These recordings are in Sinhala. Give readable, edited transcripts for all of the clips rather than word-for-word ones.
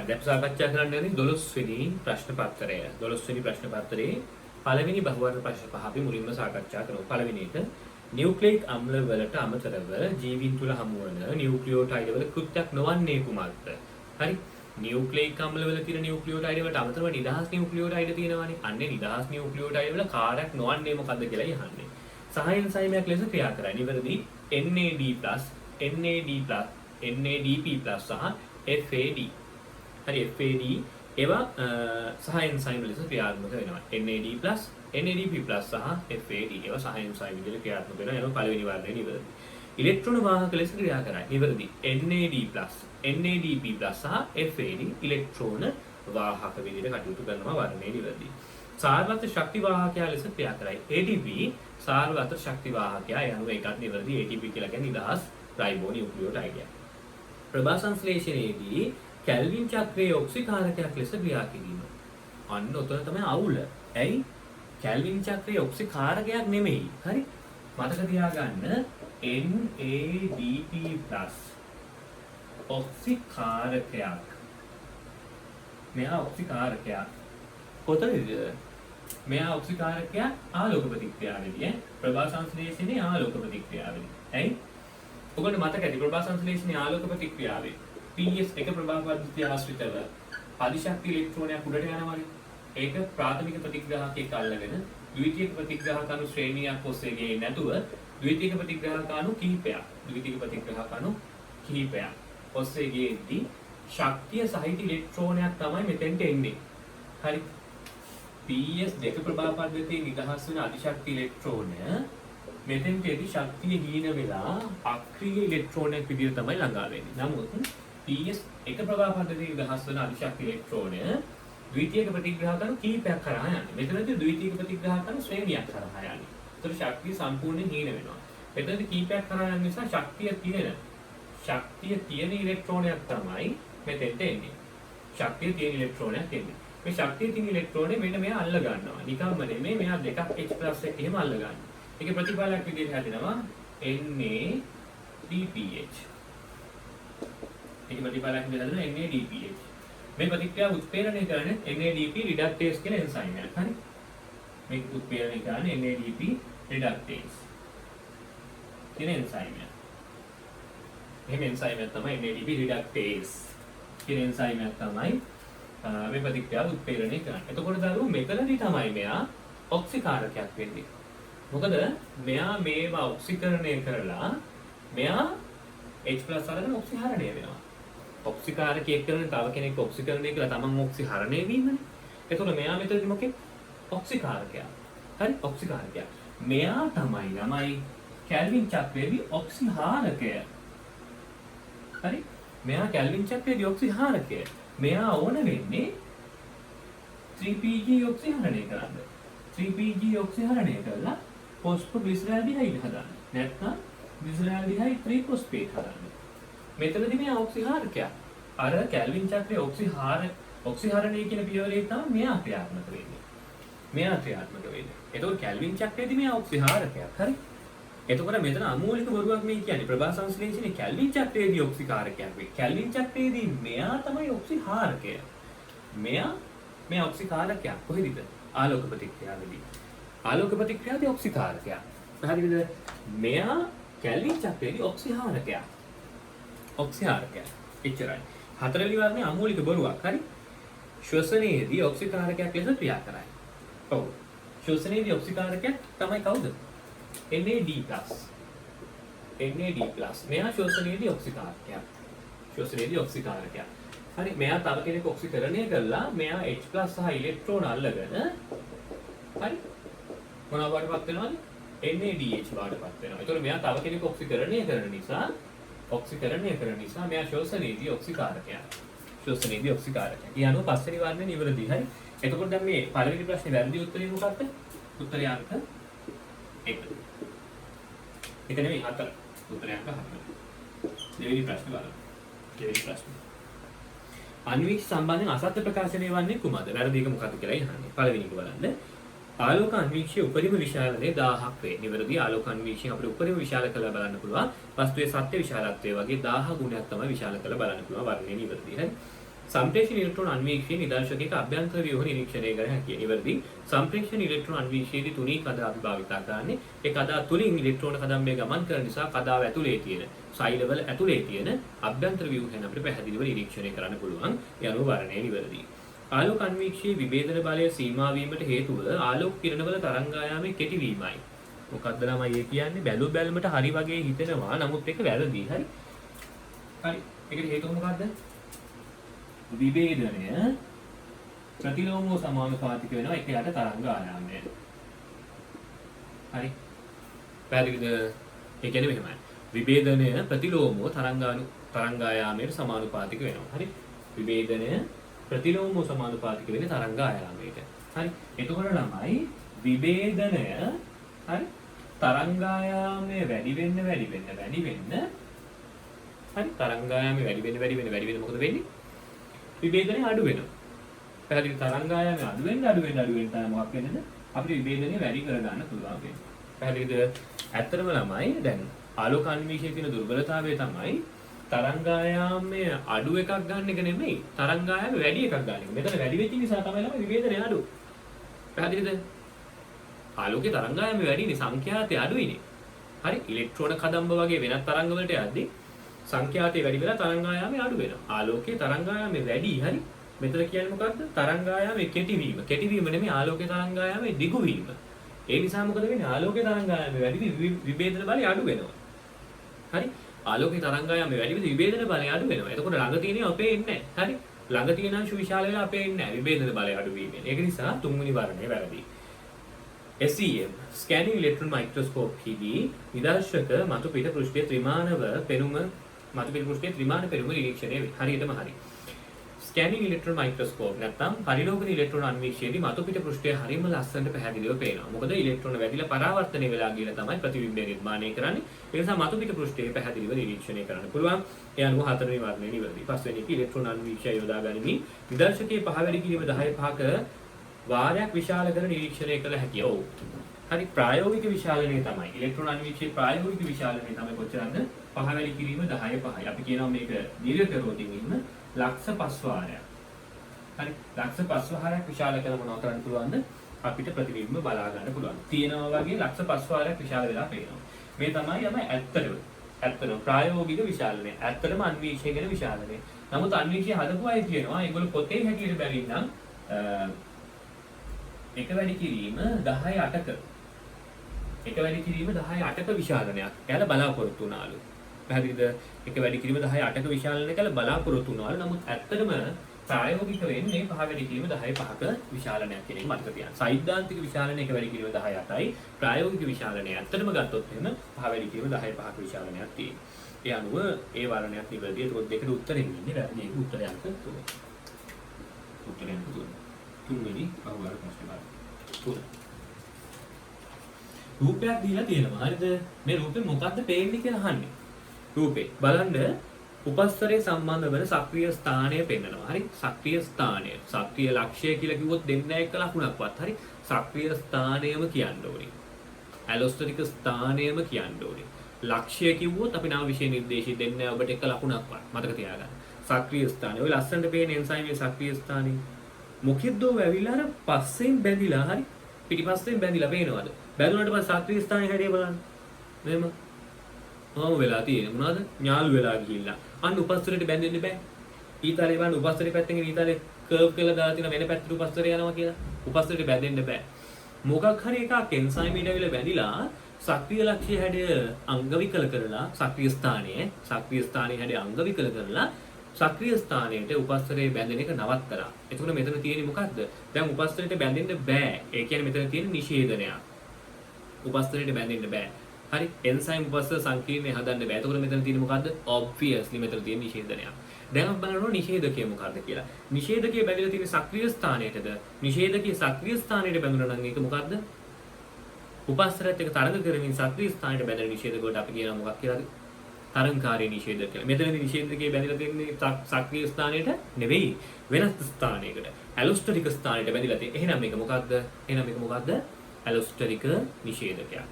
දැන් සාකච්ඡා කරන්න යන්නේ 12 වෙනි ප්‍රශ්න පත්‍රය. 12 වෙනි ප්‍රශ්න පත්‍රයේ පළවෙනි බහුවර්ණ ප්‍රශ්න පහ අපි මුලින්ම සාකච්ඡා කරමු. පළවෙනි එක නියුක්ලියික් අම්ල වලට අමතරව ජීවීන් තුල හමු වන නියුක්ලියෝටයිඩ් වල කෘත්‍යයක් නොවන්නේ කුමක්ද? හරි. නියුක්ලියික් අම්ල වල තියෙන නියුක්ලියෝටයිඩ් වලට අමතරව නිදහස් නියුක්ලියෝටයිඩ් තියෙනවානේ. අන්නේ නිදහස් නියුක්ලියෝටයිඩ් වල කාර්යයක් නොවන්නේ මොකද්ද කියලා යහන්නේ. සහ එන්සයිමයක් ලෙස ක්‍රියා කරයි. නිවැරදි NAD+, NADP+ සහ FAD. හරි FAD ඒවා සහ එන්සයිම් ලෙස ක්‍රියාත්මක වෙනවා. NAD+, NADP+ සහ FAD ඒවා සහ එන්සයිම් විදිහට ක්‍රියාත්මක වෙනවා. එනවා පළවෙනි වර්ණය නිවැරදි. ඉලෙක්ට්‍රෝන වාහක ලෙස ක්‍රියා කරයි. නිවැරදි NAD+, NADP+ සහ FAD ඉලෙක්ට්‍රෝන වාහක විදිහට කටයුතු කරනවා. වර්ණය නිවැරදි. සාරවත් ශක්ති වාහකයා ලෙස ක්‍රියා කරයි. ATP සාරවත් ශක්ති වාහකයා යනුව එකක් නිවැරදි. ATP කියලා කියන්නේ නිදහස් රයිබෝ නියුක්ලියෝටයිඩ්. ප්‍රභා සංශ්ලේෂණයේදී කැල්වින් චක්‍රයේ ඔක්සිකාරකයක් ලෙස ක්‍රියා කිරීම. අන්න උතන තමයි අවුල. ඇයි? කැල්වින් චක්‍රයේ ඔක්සිකාරකයක් නෙමෙයි. හරි? මතක තියාගන්න NADP+ ඔක්සිකාරකයක්. මෙයා ඔක්සිකාරකයක්. කොතනද? මෙයා ඔක්සිකාරකයක් ආලෝක ප්‍රතික්‍රියාවේදී ප්‍රභා සංශ්ලේෂණයේ ආලෝක ප්‍රතික්‍රියාවේදී. ඇයි? ඔයගොල්ලෝ මතක ඇති ප්‍රභා සංශ්ලේෂණයේ ආලෝක ප්‍රතික්‍රියාවේ PS එක ප්‍රභා පද්ධතිය ආශ්‍රිතව අධිශක්ති ඉලෙක්ට්‍රෝනයක් උඩට යනවානේ. ඒක ප්‍රාථමික ප්‍රතිග්‍රාහකයක අල්ලගෙන ද්විතීයික ප්‍රතිග්‍රාහක අණු ශ්‍රේණියක් ඔස්සේ ගියේ නැතුව ද්විතීයික ප්‍රතිග්‍රාහක අණු කිහිපයක් ඔස්සේ ගියේදී ශක්තිය සහිත ඉලෙක්ට්‍රෝනයක් තමයි මෙතෙන්ට එන්නේ. හරි. PS දෙක ප්‍රභා පද්ධතියේ නිදහස් වෙන අධිශක්ති ඉලෙක්ට්‍රෝනය මෙතෙන්ටදී ශක්තිය හීන වෙලා අක්‍රීය ඉලෙක්ට්‍රෝනයක් විදිහට තමයි ළඟා වෙන්නේ. නමුත් PS එක ප්‍රභා පද්ධතියේ නිදහස් වෙන අධිශක්ති ඉලෙක්ට්‍රෝනය ද්විතීයික ප්‍රතිග්‍රාහක අණු කිහිපයක් කරා යන්නේ. මෙතනදී ද්විතීයික ප්‍රතිග්‍රාහක අණු ශ්‍රේණියක් කරා යන්නේ. ඒතර ශක්තිය සම්පූර්ණයෙන් හීන වෙනවා. මෙතනදී කිහිපයක් කරා යන නිසා ශක්තිය තියෙන ඉලෙක්ට්‍රෝනයක් තමයි මෙතෙන්ට එන්නේ. ශක්තිය තියෙන ඉලෙක්ට්‍රෝනයක් එන්නේ. මේ ශක්තිය තියෙන ඉලෙක්ට්‍රෝනේ මෙන්න මෙයා අල්ල ගන්නවා. නිකම්ම නෙමෙයි මෙයා දෙකක් H+ එක එහෙම අල්ල ගන්නවා. ඒකේ ප්‍රතිඵලයක් විදිහට හැදෙනවා NADPH. ඒකේ ප්‍රතිඵලයක් විදිහට හැදෙනවා NADPH. මේ ප්‍රතික්‍රියාව උත්ප්‍රේරණය කරන්නේ NADP රිඩක්ටේස් කියන එන්සයිම් එකක්. හරි. මේක උත්ප්‍රේරණය කරන්නේ NADP රිඩක්ටේස් කියන එන්සයිම් එකක්. එහෙම එන්සයිම් එකක් තමයි NADP රිඩක්ටේස් කියන එන්සයිම් එකක් තමයි මේ ප්‍රතික්‍රියාව උත්ප්‍රේරණය කරන්නේ. එතකොට දරුවෝ මෙතනදී තමයි මෙයා ඔක්සිකාරකයක් වෙන්නේ. මොකද මෙයා මේවා ඔක්සිකරණය කරලා මෙයා H+ අරගෙන ඔක්සිහරණය වෙනවා. ඔක්සිකාරකයක් කරන තව කෙනෙක් ඔක්සිකරණය කරලා තමන් ඔක්සිහරණය වීමනේ. එතකොට මෙයා මෙතනදී මොකෙක්? ඔක්සිකාරකයා. හරි ඔක්සිකාරකයා. මෙයා තමයි කැල්වින් චක්‍රයේදී ඔක්සිහාරකය. හරි? මෙයා කැල්වින් චක්‍රයේදී ඔක්සිහාරකය. මෙයා ඕන වෙන්නේ 3PG ඔක්සිහරණය කරන්න. 3PG ඔක්සිහරණය කරලා ෆොස්ෆෝග්ලිසරාල්ඩිහයිඩ් හදන්න. නැත්නම් ග්ලිසරාල්ඩිහයිඩ් 3-ෆොස්ෆේට් හදන්න. මෙතනදී මේ ඔක්සිහාරකයක්. අර කැල්වින් චක්‍රයේ ඔක්සිහරණය කියන පියවරේ තමයි මෙයා ක්‍රියාත්මක වෙන්නේ. එතකොට කැල්වින් චක්‍රයේදී මේ ඔක්සිහාරකයක්. හරි? එතකොට මෙතන අමූලික බොරුවක් මේ කියන්නේ ප්‍රභා සංශ්ලේෂණයේ කැල්වින් චක්‍රයේදී ඔක්සිකාරකයක් වෙයි. කැල්වින් චක්‍රයේදී මෙයා තමයි ඔක්සිහාරකය. මෙයා ඔක්සිකාරකයක් කොහෙදද? ආලෝක ප්‍රතික්‍රියාවේදී. ආලෝක ප්‍රතික්‍රියාවේදී ඔක්සිකාරකයක්. හරිද? මෙයා කැල්වින් චක්‍රයේදී ඔක්සිහාරකයක්. එච්චරයි. හතරවෙනි වර්ණයේ අමූලික බොරුවක්. හරි? ශ්වසනයේදී ඔක්සිකාරකයක් ලෙස ක්‍රියා කරයි. ඔව්. ශ්වසනයේදී ඔක්සිකාරකයක් තමයි කවුද? NAD+. මෙයා ශ්වසනයේදී ඔක්සිකාරකයක්. හරි මෙයා තව කෙනෙක් ඔක්සිකරණය කරලා මෙයා H+ සහ ඉලෙක්ට්‍රෝන අල්ලගෙන හරි මොනවා වඩපත් වෙනවද? NADH වඩපත් වෙනවා. ඒතකොට මෙයා තව කෙනෙක් ඔක්සිකරණය කරන නිසා මෙයා ශ්වසනයේදී ඔක්සිකාරකයක්. ඒ අනුව පස්වෙනි වර්ණය නිවැරදි. හරි. එතකොට දැන් මේ පළවෙනි ප්‍රශ්නේ වැරදි උත්තරේ මොකක්ද? උත්තරය අංක 1. ඒක නෙමෙයි 4. උත්තරය අංක 4. දෙවෙනි ප්‍රශ්නේ බලන්න. අන්වීක්ෂ සම්බන්ධයෙන් අසත්‍ය ප්‍රකාශනය වන්නේ කුමක්ද? වැරදි එක මොකක්ද කියලා අහන්නේ. පළවෙනි එක බලන්න. ආලෝක අන්වීක්ෂයේ උපරිම විශාලය 1000ක් වේ. නිවැරදි ආලෝක අන්වීක්ෂයෙන් අපිට උපරිම විශාල කරලා බලන්න පුළුවන්. වස්තුවේ සත්‍ය විශාලත්වය වගේ 1000 ගුණයක් තමයි විශාල කරලා බලන්න පුළුවන්. වර්ණය නිවැරදි. හරි. සම්ප්‍රේෂණ ඉලෙක්ට්‍රෝන අන්වීක්ෂයේ නිදර්ශකයක අභ්‍යන්තර ව්‍යුහ නිරීක්ෂණය කර හැකියි. නිවැරදි. සම්ප්‍රේෂණ ඉලෙක්ට්‍රෝන අන්වීක්ෂයේදී තුනී කඳා භාවිතා කරන්නේ ඒ කඳා තුලින් ඉලෙක්ට්‍රෝන කදම්බය ගමන් කරන නිසා කදාව ඇතුලේ තියෙන සෛලවල ඇතුලේ තියෙන අභ්‍යන්තර ව්‍යුහයන් අපිට පැහැදිලිව නිරීක්ෂණය කරන්න පුළුවන්. ඒ අනුව වර්ණය නිවැරදි. ආලෝක අන්වීක්ෂයේ විභේදන බලය සීමා වීමට හේතුව ආලෝක කිරණවල තරංගායාමයේ කෙටි වීමයි. මොකක්ද ළමයි ඒ කියන්නේ? බැලු බැලමට හරි වගේ හිතෙනවා. නමුත් ඒක වැරදි. හරි. හරි. ඒකට හේතුව මොකද්ද? විභේදනය ප්‍රතිලෝමව සමානුපාතික වෙනවා එක යට තරංග ආයාමය. හරි. පැහැදිලිද? ඒ කියන්නේ මෙහෙමයි. විභේදනය ප්‍රතිලෝමව තරංග ආයාමයට සමානුපාතික වෙනවා. හරි. විභේදනය ප්‍රතිලෝමව සමානුපාතික වෙන්නේ තරංග ආයාමයට. හරි. එතකොට ළමයි විභේදනය හරි තරංග ආයාමය වැඩි වෙන්න හරි තරංග ආයාමය වැඩි වෙන්න මොකද වෙන්නේ? විභේදනය අඩු වෙනවා. පැහැදිලි තරංග ආයාමය අඩු වෙන්න තමයි මොකක් වෙන්නේද? අපිට විභේදනය වැඩි කරගන්න පුළුවන් වෙන්නේ. පැහැදිලිද? ඇත්තටම ළමයි දැන් ආලෝක අන්වීක්ෂයේ තියෙන දුර්වලතාවය තමයි තරංග ආයාමය අඩු එකක් ගන්න එක නෙමෙයි. තරංග ආයාමය වැඩි එකක් ගන්න එක. මෙතන වැඩි වෙච්ච නිසා තමයි ළමයි විභේදනය අඩු. පැහැදිලිද? ආලෝකයේ තරංග ආයාමය වැඩිනේ සංඛ්‍යාතය අඩුයිනේ. හරි ඉලෙක්ට්‍රෝන කදම්බ වගේ වෙනත් තරංග වලට යද්දී සංඛ්‍යාතය වැඩි වෙලා තරංග ආයාමය අඩු වෙනවා. ආලෝකයේ තරංග ආයාමය වැඩි හරි. මෙතන කියන්නේ මොකද්ද? තරංග ආයාමයේ කෙටි වීම. කෙටි වීම නෙමෙයි ආලෝකයේ තරංග ආයාමයේ දිගු වීම. ඒ නිසා මොකද වෙන්නේ? ආලෝකයේ තරංග ආයාමය වැඩි විභේදන බලය අඩු වෙනවා. හරි? ආලෝකයේ තරංග ආයාමය වැඩි විභේදන බලය අඩු වෙනවා. එතකොට ළඟ තියෙනව අපේ එන්නේ නැහැ. හරි? ළඟ තියෙන අංශු විශාල වෙලා අපේ එන්නේ නැහැ. විභේදන බලය අඩු වීමෙන්. ඒක නිසා තුන්වෙනි වර්ණය වැරදි. SEM ස්කැනින් ඉලෙක්ට්‍රෝන මයික්‍රොස්කෝප්කීදී නිදර්ශක මතු පිට පෘෂ්ඨයේ ත්‍රිමානව පෙනුම නිරීක්ෂණය වේ. හරියටම හරි. ස්කැනින් ඉලෙක්ට්‍රෝන මයික්‍රොස්කෝප් නැත්නම් පරිලෝකන ඉලෙක්ට්‍රෝන අන්වීක්ෂයේදී මතු පිට පෘෂ්ඨය හරියම ලස්සනට පැහැදිලිව පේනවා. මොකද ඉලෙක්ට්‍රෝන වැඩිලා පරාවර්තනය වෙලා ගිහලා තමයි ප්‍රතිබිම්බය නිර්මාණය කරන්නේ. ඒ නිසා මතු පිට පෘෂ්ඨය පැහැදිලිව නිරීක්ෂණය කරන්න පුළුවන්. ඒ අනුව හතරවෙනි වර්ණය නිවැරදි. පස්වෙනි එක ඉලෙක්ට්‍රෝන අන්වීක්ෂය යොදා ගනිමින් නිදර්ශකයේ පහ වැඩි කිරීම 10 වාරයක් විශාල කර නිරීක්ෂණය කළ හැකිය. ඔව්. හරි ප්‍රායෝගික විශාලනය තමයි. ඉලෙක්ට්‍රෝන අන්වීක්ෂයේ ප්‍රායෝගික විශාලනය තමයි කොච්චරද? 5 වැඩි කිරීම 10 අපි කියනවා මේක දීර්ඝ කරෝතින් ඉන්න ලක්ෂ 5 වාරයක්. හරි ලක්ෂ 5 වාරයක් විශාල කළ මොනව කරන්න පුළුවන්ද? අපිට ප්‍රතිබිම්බ බලා ගන්න පුළුවන්. තියෙනවා වගේ ලක්ෂ 5 වාරයක් විශාල වෙලා පේනවා. මේ තමයි ඇත්තටම ප්‍රායෝගික විශාලනය. ඇත්තටම අන්වීක්ෂය කියන විශාලනය. නමුත් අන්වීක්ෂය හදපු අය කියනවා ඒගොල්ලෝ පොතේ හැටියට බැරි නම් එක වැඩි කිරීම 10/8ක විශාලනයක් කියලා බලාපොරොත්තු වුණාලු. පැහැදිලිද? එක වැඩි කිරීම 10/8ක විශාලනයක් කියලා බලාපොරොත්තු වුණාලු. නමුත් ඇත්තටම ප්‍රායෝගික වෙන්නේ 5 වැඩි කිරීම 10/5ක විශාලනයක් කියන එක මතක තියාගන්න. සෛද්ධාන්තික විශාලනය එක වැඩි කිරීම 10/8යි. ප්‍රායෝගික විශාලනය ඇත්තටම ගත්තොත් එහෙම 5 වැඩි කිරීම 10/5ක විශාලනයක් තියෙනවා. ඒ අනුව ඒ වර්ණයක් නිවැරදි. ඒක දෙකට උත්තරෙන් ඉන්නේ. වැරදි ඒක උත්තරයක් තුන. තුන්වෙනි බහුවර්ග ප්‍රශ්න බලන්න. රූපයක් දීලා තියෙනවා. හරිද? මේ රූපේ මොකද්ද පේන්නේ කියලා අහන්නේ. රූපේ බලන්න උපස්තරයේ සම්බන්ධ වෙන සක්‍රීය ස්ථානය පෙන්වනවා. හරි? සක්‍රීය ස්ථානය. සක්‍රීය ලක්ෂය කියලා කිව්වොත් දෙන්නේ නැහැ එක ලකුණක්වත්. හරි? සක්‍රීය ස්ථානයම කියන්න ඕනේ. ඇලොස්ටරික ස්ථානයම කියන්න ඕනේ. ලක්ෂය කිව්වොත් අපි නාම විශේෂ නිර්දේශي දෙන්නේ නැහැ ඔබට එක ලකුණක්වත්. මතක තියාගන්න. සක්‍රීය ස්ථානය. ඔය ලස්සනට පේන එන්සයිමේ සක්‍රීය ස්ථානය. මොකෙද්දෝ ඇවිල්ලා අර පස්සෙන් බැඳිලා හරි පිටිපස්සෙන් බැඳිලා පේනවද? බැඳුනට පස්සේ සක්‍රීය ස්ථානයේ හැටේ බලන්න. මෙහෙම. වෙලා තියෙන්නේ මොනවද? ඥාලු වෙලා ගිහිල්ලා. අන්න උපස්තරයට බැඳෙන්න බෑ. ඊතාලේ බලන්න උපස්තරේ පැත්තෙන් ඊතාලේ කර්ව් කරලා දාලා තියෙන වෙන පැත්තට උපස්තරය යනවා කියලා. උපස්තරයට බැඳෙන්න බෑ. මොකක් හරි එකක් එන්සයිමේට ඇවිල්ලා බැඳිලා සක්‍රීය ලක්ෂ්‍ය හැඩය අංග විකල කරලා සක්‍රීය ස්ථානයේ හැඩය අංග විකල කරලා සක්‍රීය ස්ථානයට උපස්තරයේ බැඳෙන එක නවත්තලා. එතකොට මෙතන තියෙන්නේ මොකක්ද? දැන් උපස්තරයට බැඳෙන්න බෑ. ඒ කියන්නේ මෙතන තියෙන නිෂේධනයක්. උපස්තරයට බැඳෙන්න බෑ. හරි? එන්සයිම් උපස්තර සංකීර්ණය හදන්න බෑ. එතකොට මෙතන තියෙන්නේ මොකද්ද? obviously මෙතන තියෙන නිෂේධනයක්. දැන් අපි බලනවා නිෂේධකය මොකක්ද කියලා. නිෂේධකයේ බැඳලා තියෙන සක්‍රීය ස්ථානයටද? නිෂේධකයේ සක්‍රීය ස්ථානයට බැඳුණා නම් ඒක මොකද්ද? උපස්තරයත් එක්ක තරඟ කරමින් සක්‍රීය ස්ථානයට බැඳෙන නිෂේධකයට අපි කියනවා මොකක් කියලාද? තරංකාරී නිෂේධක කියලා. මෙතනදී නිෂේධකයේ බැඳලා තියෙන්නේ සක්‍රීය ස්ථානයට නෙවෙයි වෙනස් ස්ථානයකට. ඇලොස්ටරික ස්ථානයට බැඳලා තියෙන්නේ. එහෙනම් මේක මොකක්ද? ඇලොස්ටරික නිෂේධකයක්.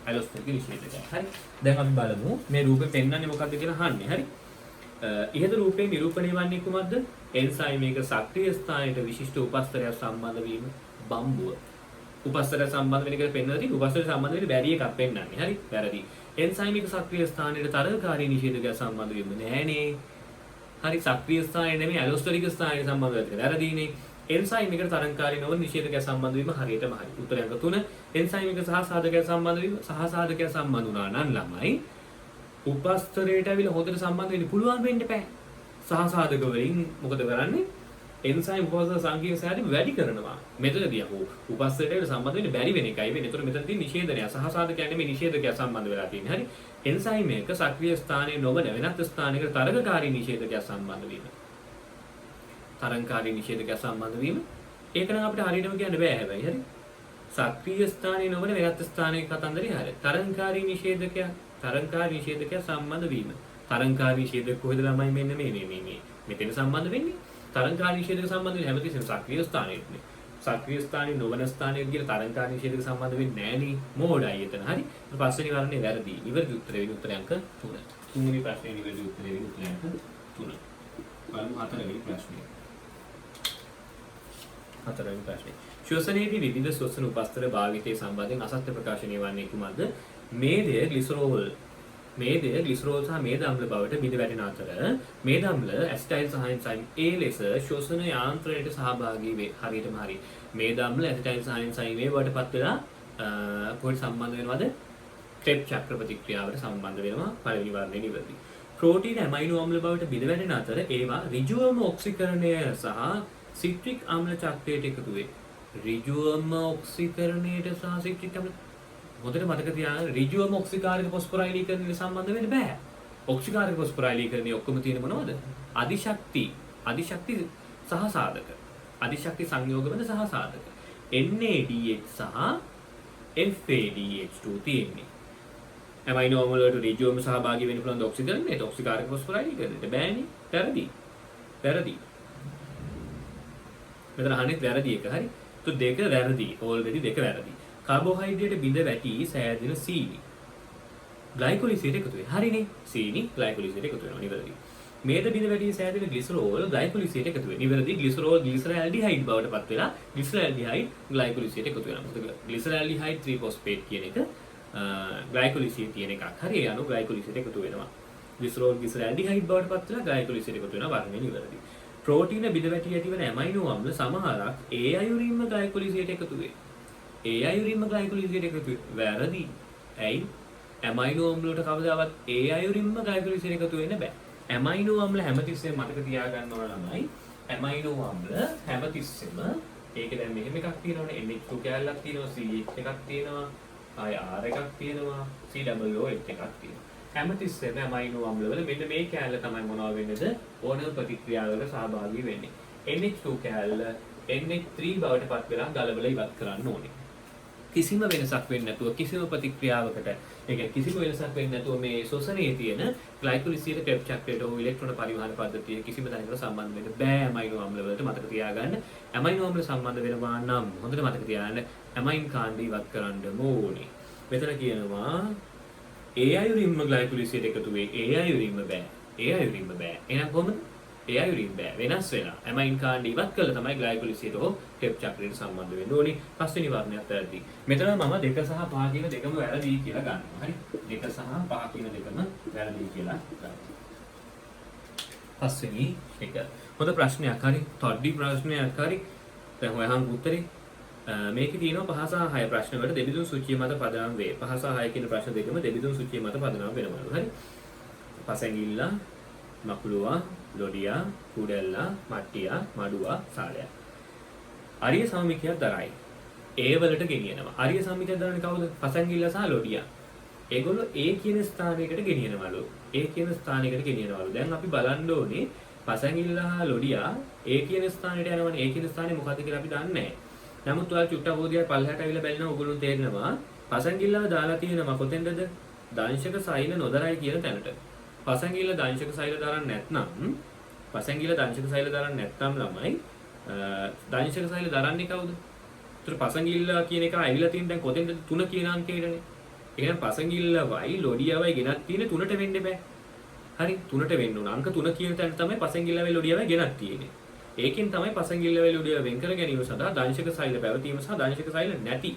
හරි. දැන් අපි බලමු මේ රූපේ පෙන්වන්නේ මොකක්ද කියලා අහන්නේ. හරි. ඉහත රූපේ නිරූපණය වන්නේ කුමක්ද? එන්සයිම් එක සක්‍රීය ස්ථානයට විශිෂ්ට උපස්තරයක් සම්බන්ධ වීම බම්බුව. උපස්තරය සම්බන්ධ වෙන එක පෙන්වලා තියෙන්නේ උපස්තරය සම්බන්ධ වෙන්නේ බැරි එකක් පෙන්වන්නේ. හරි? වැරදි. එන්සයිම් එක සක්‍රීය ස්ථානයට තරගකාරී නිෂේධකයක් සම්බන්ධ වීම නෑනේ. හරි සක්‍රීය ස්ථානයේ නෙමෙයි ඇලෝස්ටරික ස්ථානයේ සම්බන්ධ වෙලා වැරදිනේ. එන්සයිම් එකට තරංකාරී නොවන නිෂේධකයක් සම්බන්ධ වීම හරියටම හරි. උත්තරය අංක 3. එන්සයිම් එක සහ සාධකයක් සම්බන්ධ වීම සහ සාධකයක් සම්බන්ධ වුණා නම් ළමයි උපස්තරයට ඇවිල්ලා හොඳට සම්බන්ධ වෙන්න පුළුවන් වෙන්න බෑ. සහ සාධක වලින් මොකද කරන්නේ? එන්සයිම් උපස්තර සංකීර්ණ සෑහීම වැඩි කරනවා. මෙතනදී අපෝ උපස්තරයට සම්බන්ධ වෙන්න බැරි වෙන එකයි වෙන්නේ. ඒතර මෙතන තියෙන නිෂේධනය සහ සාධකයක් නෙමෙයි නිෂේධකයක් සම්බන්ධ වෙලා තියෙන්නේ. හරි? එන්සයිම් එක සක්‍රීය ස්ථානයේ නොවන වෙනත් ස්ථානයකට තරගකාරී නිෂේධකයක් සම්බන්ධ වීම. තරංකාරී නිෂේධකයක් සම්බන්ධ වීම ඒක නම් අපිට හරියටම කියන්න බෑ හැබැයි හරි සක්‍රීය ස්ථානයේ නොවන වෙනත් ස්ථානයක කතන්දරේ හරිය තරංකාරී නිෂේධකයක් සම්බන්ධ වීම තරංකාරී නිෂේධක කොහෙද ළමයි මෙන්න මේ මෙතන සම්බන්ධ වෙන්නේ තරංකාරී නිෂේධක සම්බන්ධ වෙන්නේ හැමතිස්සෙම සක්‍රීය ස්ථානයේනේ සක්‍රීය ස්ථානයේ නොවන ස්ථානයක කියලා තරංකාරී නිෂේධක සම්බන්ධ වෙන්නේ නෑනේ මෝඩයි එතන හරි පස්වෙනි වරනේ වැරදි නිවැරදි උත්තරේ වෙන උත්තරය අංක 3 තුන්වෙනි ප්‍රශ්නේ නිවැරදි උත්තරේ වෙන උත්තරය අංක 3 බලමු හතරවෙනි ප්‍රශ්නේ හතරවෙනි ප්‍රශ්නේ. ශ්වසනයේදී විවිධ ශ්වසන උපස්තර භාවිතය සම්බන්ධයෙන් අසත්‍ය ප්‍රකාශනය වන්නේ කුමක්ද? මේදය ග්ලිසරෝල් සහ මේද අම්ල බවට බිඳ වැටෙන අතර මේද අම්ල ඇසිටයිල් සහ එන්සයිම් A ලෙස ශ්වසන යාන්ත්‍රණයට සහභාගී වේ. හරියටම හරි. මේද අම්ල ඇසිටයිල් සහ එන්සයිම් A වලටපත් වෙලා කොහොමද සම්බන්ධ වෙනවද? ක්‍රෙබ් චක්‍ර ප්‍රතික්‍රියාවට සම්බන්ධ වෙනවා. පළවෙනි වර්ණය නිවැරදි. ප්‍රෝටීන ඇමයිනෝ අම්ල බවට බිඳ වැටෙන අතර ඒවා ඍජුවම ඔක්සිකරණය සහ සිට්‍රික් අම්ල චක්‍රයට එකතු වේ. ඍජුවම ඔක්සිකරණයට සහ සිට්‍රික් අම්ල හොඳට මතක තියාගන්න ඍජුවම ඔක්සිකාරක ෆොස්ෆොරයිලීකරණයට සම්බන්ධ වෙන්න බෑ. ඔක්සිකාරක ෆොස්ෆොරයිලීකරණයේ ඔක්කොම තියෙන මොනවද? අධිශක්ති සහ සාධක. අධිශක්ති සංයෝගවල සහ සාධක. NADH සහ FADH2 තියෙන්නේ. ඇමයිනෝ අම්ල වලට ඍජුවම සහභාගී වෙන්න පුළුවන් ඔක්සිකරණයට ඔක්සිකාරක ෆොස්ෆොරයිලීකරණයට බෑනේ. වැරදි. මෙතන අහන්නේ වැරදි එක හරි. તો දෙක වැරදි. ඕල්රෙඩි දෙක වැරදි. කාබෝහයිඩ්‍රේට් බිඳ වැටි සෑදෙන සීනි. ග්ලයිකොලිසිඩේට එකතු වෙයි. හරිනේ. සීනි ග්ලයිකොලිසිඩේට එකතු වෙනවා. නිවැරදි. මේද බිඳ වැටි සෑදෙන ග්ලිසරෝල් ග්ලයිකොලිසිඩේට එකතු වෙයි. නිවැරදි. ග්ලිසරෝල් ග්ලිසරල්ඩිහයිඩ් බවට පත් වෙලා ග්ලිසරල්ඩිහයිඩ් ග්ලයිකොලිසිඩේට එකතු වෙනවා. මොකද ග්ලිසරල්ඩිහයිඩ් 3 ෆොස්ෆේට් කියන එක ග්ලයිකොලිසිඩ් තියෙන එකක්. හරි. ඒ අනුව ග්ලයිකොලිසිඩේට එකතු වෙනවා. ග්ලිසරෝල් ග්ලිසරල්ඩිහයිඩ් බවට පත් වෙලා ග්ලයිකොලිසිඩේට එකතු වෙනවා. වර්ණය නිවැරදි. ප්‍රෝටීන බිඳ වැටි ඇතිවන ඇමයිනෝ අම්ල සමහරක් ඒ අයුරින්ම ග්ලයිකොලිසිඩේට එකතු වේ. ඒ අයුරින්ම ග්ලයිකොලිසිඩේට එකතු වේ. වැරදි. ඇයි? ඇමයිනෝ අම්ල වලට කවදාවත් ඒ අයුරින්ම ග්ලයිකොලිසිඩේට එකතු වෙන්න බෑ. ඇමයිනෝ අම්ල හැමතිස්සෙම මතක තියාගන්න ඕන ළමයි. ඇමයිනෝ අම්ල හැමතිස්සෙම ඒක දැන් මෙහෙම එකක් තියෙනවනේ NH2 කැලලක් තියෙනවා CH එකක් තියෙනවා ආය R එකක් තියෙනවා COOH එකක් තියෙනවා. හැමතිස්සෙම ඇමයිනෝ අම්ල වල මෙන්න මේ කැලල තමයි මොනවා වෙන්නේද ඕනම ප්‍රතික්‍රියාවකට සහභාගී වෙන්නේ. NH2 කැලල NH3 බවට පත් වෙලා ගලවලා ඉවත් කරන්න ඕනේ. කිසිම වෙනසක් වෙන්නේ නැතුව කිසිම ප්‍රතික්‍රියාවකට ඒ කියන්නේ කිසිම වෙනසක් වෙන්නේ නැතුව මේ ශ්වසනයේ තියෙන ග්ලයිකොලිසිඩ් ක්‍රෙබ් චක්‍රයට හෝ ඉලෙක්ට්‍රෝන පරිවහන පද්ධතිය කිසිම තැනකට සම්බන්ධ වෙන්න බෑ ඇමයිනෝ අම්ල වලට මතක තියාගන්න. ඇමයිනෝ අම්ල සම්බන්ධ වෙනවා නම් හොඳට මතක තියාගන්න ඇමයින් කාණ්ඩ ඉවත් කරන්න ඕනේ. මෙතන කියනවා ඒ අයුරින්ම ග්ලයිකොලිසිඩ් එකතු වේ. ඒ අයුරින්ම බෑ. එහෙනම් කොහොමද? ඒ අයුරින් බෑ. වෙනස් වෙලා. ඇමයින් කාණ්ඩ ඉවත් කළා තමයි ග්ලයිකොලිසිඩ් හෝ ක්‍රෙබ් චක්‍රයට සම්බන්ධ වෙන්න ඕනේ. පස්වෙනි වර්ණයත් වැරදි. මෙතන මම 2 සහ 5 කියන දෙකම වැරදි කියලා ගන්නවා. හරි? 2 සහ 5 කියන දෙකම වැරදි කියලා ගන්නවා. පස්වෙනි එක. හොඳ ප්‍රශ්නයක් හරි. තොඩ්ඩි ප්‍රශ්නයක් හරි. දැන් හොයහන් උත්තරේ මේකේ තියෙනවා 5 සහ 6 ප්‍රශ්න වලට දෙබිඳුන් සූචිය මත පදනම් වේ. 5 සහ 6 කියන ප්‍රශ්න දෙකම දෙබිඳුන් සූචිය මත පදනම් වෙනවලු. හරි? පසඟිල්ල, මකුලුවා, ලොඩියා, කුඩැල්ලා, මට්ටියා, මඩුවා, සාලයා. අරිය සමමිතියක් දරයි. ඒ වලට ගෙනියනවා. අරිය සමමිතියක් දරන්නේ කවුද? පසඟිල්ල සහ ලොඩියා. ඒගොල්ලෝ ඒ කියන ස්ථානයකට ගෙනියනවලු. දැන් අපි බලන්න ඕනේ පසඟිල්ල හා ලොඩියා ඒ කියන ස්ථානෙට යනවනේ. ඒ කියන ස්ථානේ මොකද්ද කියලා අපි දන්නේ නැහැ. නමුත් ඔයාලා චුට්ටක් හොදියා පල්ලහැට අවිලා බැලනවා ඔයගොල්ලෝ තේරෙනවා පසඟිල්ලව දාලා තියෙනවා කොතෙන්ද? දංශක සෛල නොදරයි කියන තැනට. පසඟිල්ල දංශක සෛල දරන්නේ නැත්නම් ළමයි දංශක සෛල දරන්නේ කවුද? ඒතර පසඟිල්ල කියන එක ඇවිල්ලා තියෙන දැන් කොතෙන්ද 3 කියන අංකයටනේ. එහෙනම් පසඟිල්ලවයි ලොඩියවයි ගෙනත් තියෙන්නේ 3ට වෙන්න බෑ. හරි 3ට වෙන්න ඕන. අංක 3 කියන තැන තමයි පසඟිල්ලවයි ලොඩියවයි ගෙනත් තියෙන්නේ. ඒකෙන් තමයි පසඟිල්ල වල ලොඩිය වෙන් කර ගැනීම සඳහා දංශක සෛල පැවතීම සහ දංශක සෛල නැති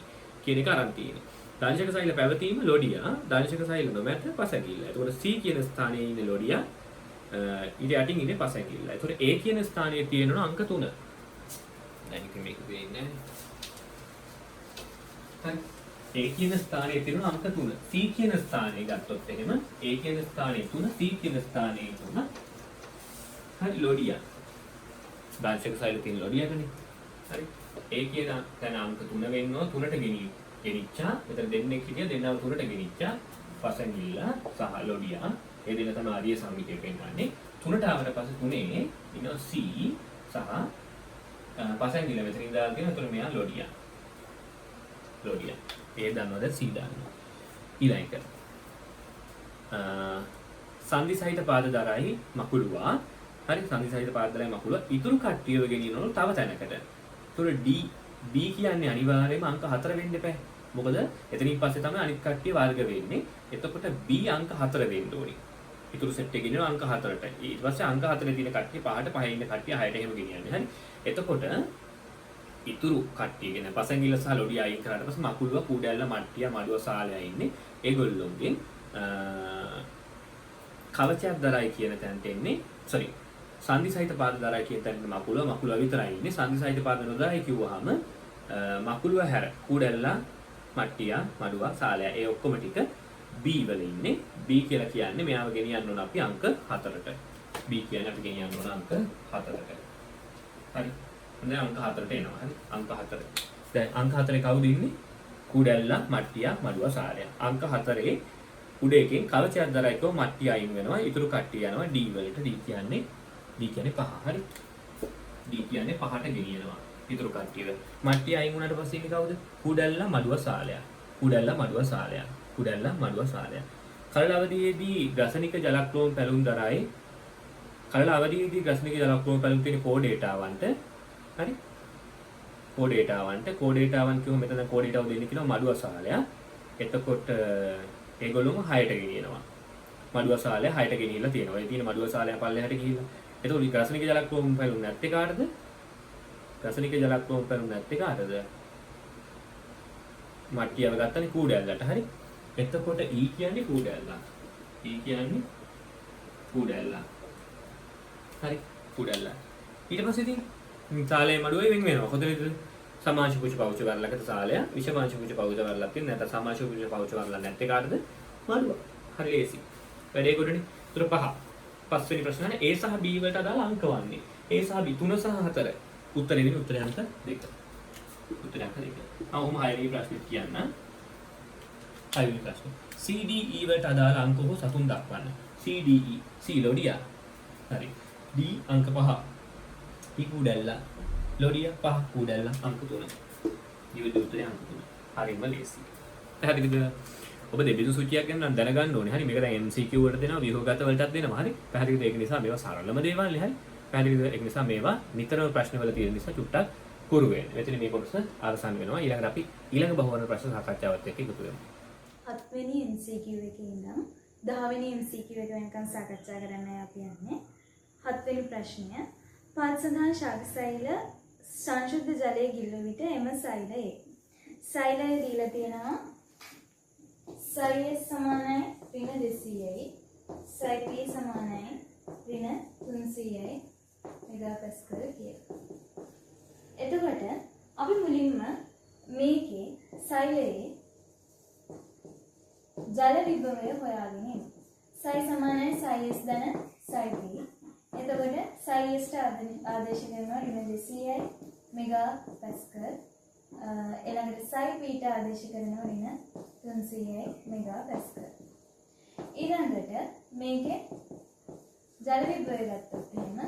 කියන එක අරන් තියෙන්නේ. දංශක සෛල පැවතීම ලොඩිය, දංශක සෛල නොමැත පසඟිල්ල. එතකොට C කියන ස්ථානයේ ඉන්නේ ලොඩිය, ඊට යටින් ඉන්නේ පසඟිල්ල. එතකොට A කියන ස්ථානයේ තියෙනවා අංක 3. දැන් ඉතින් මේක වෙන්නේ නැහැ. A කියන ස්ථානයේ තියෙනවා අංක 3. C කියන ස්ථානයේ ගත්තොත් එහෙම A කියන ස්ථානයේ 3, C කියන ස්ථානයේ 3. හරි ලොඩිය. දංශක සෛල තියෙන ලොඩියකනේ. හරි. A කියන තැන අංක 3 වෙන්නෝ 3ට ගෙනිච්චා. මෙතන දෙන්නෙක් හිටියා දෙන්නම 3ට ගෙනිච්චා. පසඟිල්ල සහ ලොඩිය. ඒ දෙන්න තමයි ආර්ය සම්මිතිය පෙන්වන්නේ. 3ට ආවට පස්සේ 3 ඉන්නවා C සහ පසඟිල්ල මෙතනින් දාලා තියෙනවා. එතකොට මෙයා ලොඩිය. ලොඩිය. ඒ දන්නවද C දන්නවා. ඊළඟ එක. සංදි සහිත පාද දරයි මකුළුවා. හරි සංදි සහිත පාද දරයි මකුළුවා. ඉතුරු කට්ටියව ගෙනියනවලු තව තැනකට. ඒතකොට D කියන්නේ අනිවාර්යයෙන්ම අංක 4 වෙන්න එපා. මොකද එතනින් පස්සේ තමයි අනිත් කට්ටිය වර්ග වෙන්නේ. එතකොට B අංක 4 වෙන්න ඕනේ. ඉතුරු සෙට් එකේ ගෙනියන අංක 4ට. ඊට පස්සේ අංක 4 තියෙන කට්ටිය පහට පහේ ඉන්න කට්ටිය 6ට එහෙම ගෙනියන්නේ. හරි. එතකොට ඉතුරු කට්ටිය කියන පසඟිල්ල සහ ලොඩිය අයින් කරාට පස්සේ මකුළුව කුඩැල්ල මට්ටිය මඩුව සාලයා ඉන්නේ. ඒගොල්ලොන්ගෙන් කවචයක් දරයි කියන තැනට එන්නේ. sorry. සංදි සහිත පාද දරයි කියන තැනට මකුළුව විතරයි ඉන්නේ. සංදි සහිත පාද නොදරයි කිව්වහම මකුළුව හැර කුඩැල්ල මට්ටිය මඩුව සාලයා ඒ ඔක්කොම ටික B වල ඉන්නේ. B කියලා කියන්නේ මෙයාව ගෙනියන්න ඕන අපි අංක 4ට. B කියන්නේ අපි ගෙනියන්න ඕන අංක 4ට. හරි. දැන් අංක 4ට එනවා. හරි. අංක 4. දැන් අංක 4 කවුද ඉන්නේ? කුඩැල්ල, මට්ටිය, මඩුව, සාලයා. අංක 4 උඩ එකෙන් කවචයක් දරයි කව මට්ටිය අයින් වෙනවා. ඊටු කට්ටිය යනවා D වලට. D කියන්නේ 5. හරි. D කියන්නේ 5ට ගෙනියනවා. ඊටු කට්ටියව. මට්ටිය අයින් වුණාට පස්සේ ඉන්නේ කවුද? කුඩැල්ල, මඩුව, සාලයා. කුඩැල්ල, මඩුව, සාලයා. කුඩැල්ල, මඩුව, සාලයා. කලල අවධියේදී ගසනික ජලක්‍රෝම පැලුම් දරයි. කලල අවධියේදී ගසනික ජලක්‍රෝම පැලුම් තියෙන කෝඩේටාවන්ට හරි කෝඩේටාවන්ට කිව්වම මෙතන කෝඩේටාව දෙන්නේ කියනවා මඩුව සාලයා. එතකොට ඒගොල්ලෝම 6ට ගෙනියනවා. මඩුව සාලයා 6ට ගෙනිහිලා තියෙනවා. ඒ තියෙන මඩුව සාලයා පල්ලෙහාට ගිහිල්ලා. එතකොට ගසනික ජලක්‍රෝම පැලුම් නැත්තේ කාටද? ගසනික ජලක්‍රෝම පැලුම් නැත්තේ කාටද? මට්ටියව ගත්තනේ කූඩැල්ලට. හරි. එතකොට E කියන්නේ කූඩැල්ල. E කියන්නේ කූඩැල්ල. හරි. කූඩැල්ල. ඊට පස්සේ ඉතින් සාලේ මඩුවේ වෙන් වෙනවා. කොතනද? සමාංශ පුච්ච පෞච්ච වර්ලකට සාලයා, විෂමාංශ පුච්ච පෞච්ච වර්ලක් තියෙන නැත්නම් සමාංශ පුච්ච පෞච්ච වර්ලක් නැත්තේ කාටද? මඩුව. හරි ලේසි. වැඩේ ගොඩනේ. උතර 5. පස්වෙනි ප්‍රශ්න A සහ B වලට අදාළ අංක වන්නේ. A සහ B 3 සහ 4. උත්තරේ වෙන්නේ උත්තරේ අංක 2. උත්තරේ අංක 2. ඔහොම 6 වෙනි ප්‍රශ්නෙත් කියන්න. 6 වෙනි ප්‍රශ්නේ. C D E වලට අදාළ අංක හෝ සතුන් දක්වන්න. C D E C ලොඩිය. හරි. D අංක 5. E කුඩැල්ල. ලොඩිය 5 කුඩැල්ල අංක 3. ඊට උත්තරේ අංක 3. හරිම ලේසි. පැහැදිලිද? ඔබ දෙබිඳු සූචියක් ගැන නම් දැනගන්න ඕනේ. හරි. මේක දැන් MCQ වලට දෙනවා, ව්‍යුහගත වලටත් දෙනවා. හරි. පැහැදිලිද? ඒක නිසා මේවා සරලම දේවල් නේ. හරි. පැහැදිලිද? ඒක නිසා මේවා නිතරම ප්‍රශ්න වල තියෙන නිසා චුට්ටක් පුරු වෙන්න. මෙතන මේ කොටස අවසන් වෙනවා. ඊළඟට අපි ඊළඟ බහුවර්ණ ප්‍රශ්න සාකච්ඡාවත් එක්ක එකතු වෙමු. 7 වෙනි MCQ එකේ ඉඳන් 10 වෙනි MCQ එක වෙනකන් සාකච්ඡා කරන්නයි අපි යන්නේ. 7 වෙනි ප්‍රශ්නය. පල්සඳාන ශාකසෛල සංශුද්ධ ජලයේ ගිල්ල විට එම සෛලය. සෛලය දීලා තියෙනවා සෛලය සමානයි ඍණ 200යි. සෛලය සමානයි ඍණ 300යි මෙගාපැස්කල් කියලා. එතකොට අපි මුලින්ම මේකේ සෛලයේ ජල විභවය හොයාගෙන ඉමු. සයි සමානයි සයිස් ධන සයි b. එතකොට සයිස්ට ආදේශ කරනවා ඍණ 200යි මෙගාපැස්කල්. ඊළඟට සයි b ට ආදේශ කරනවා ඍණ 300යි මෙගාපැස්කල්. ඊළඟට මේකේ ජල විභවය ගත්තොත් එහෙම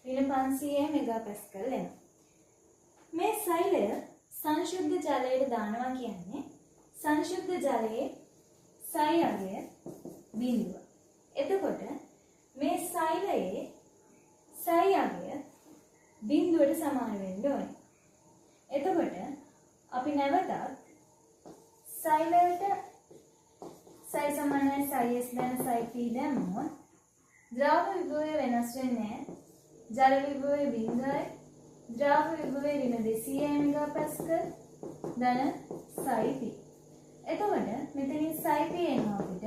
ඍණ 500යි මෙගාපැස්කල් එනවා. මේ සෛලය සංශුද්ධ ජලයට දානවා කියන්නේ සංශුද්ධ ජලයේ සයි අගය බිඳුව. එතකොට මේ සෛලයේ සයි අගය බිඳුවට සමාන වෙන්න ඕනේ. එතකොට අපි නැවතත් සෛලයට සයි සමානයි සයිස් දැන සයි p දැම්මොත් ද්‍රව විභවය වෙනස් වෙන්නේ නැහැ. ජල විභවය බිඳුවයි ද්‍රාව විභවය ඍණ 200 මෙගාපැස්කල් ධන psi p. එතකොට මෙතනින් psi p එනවා අපිට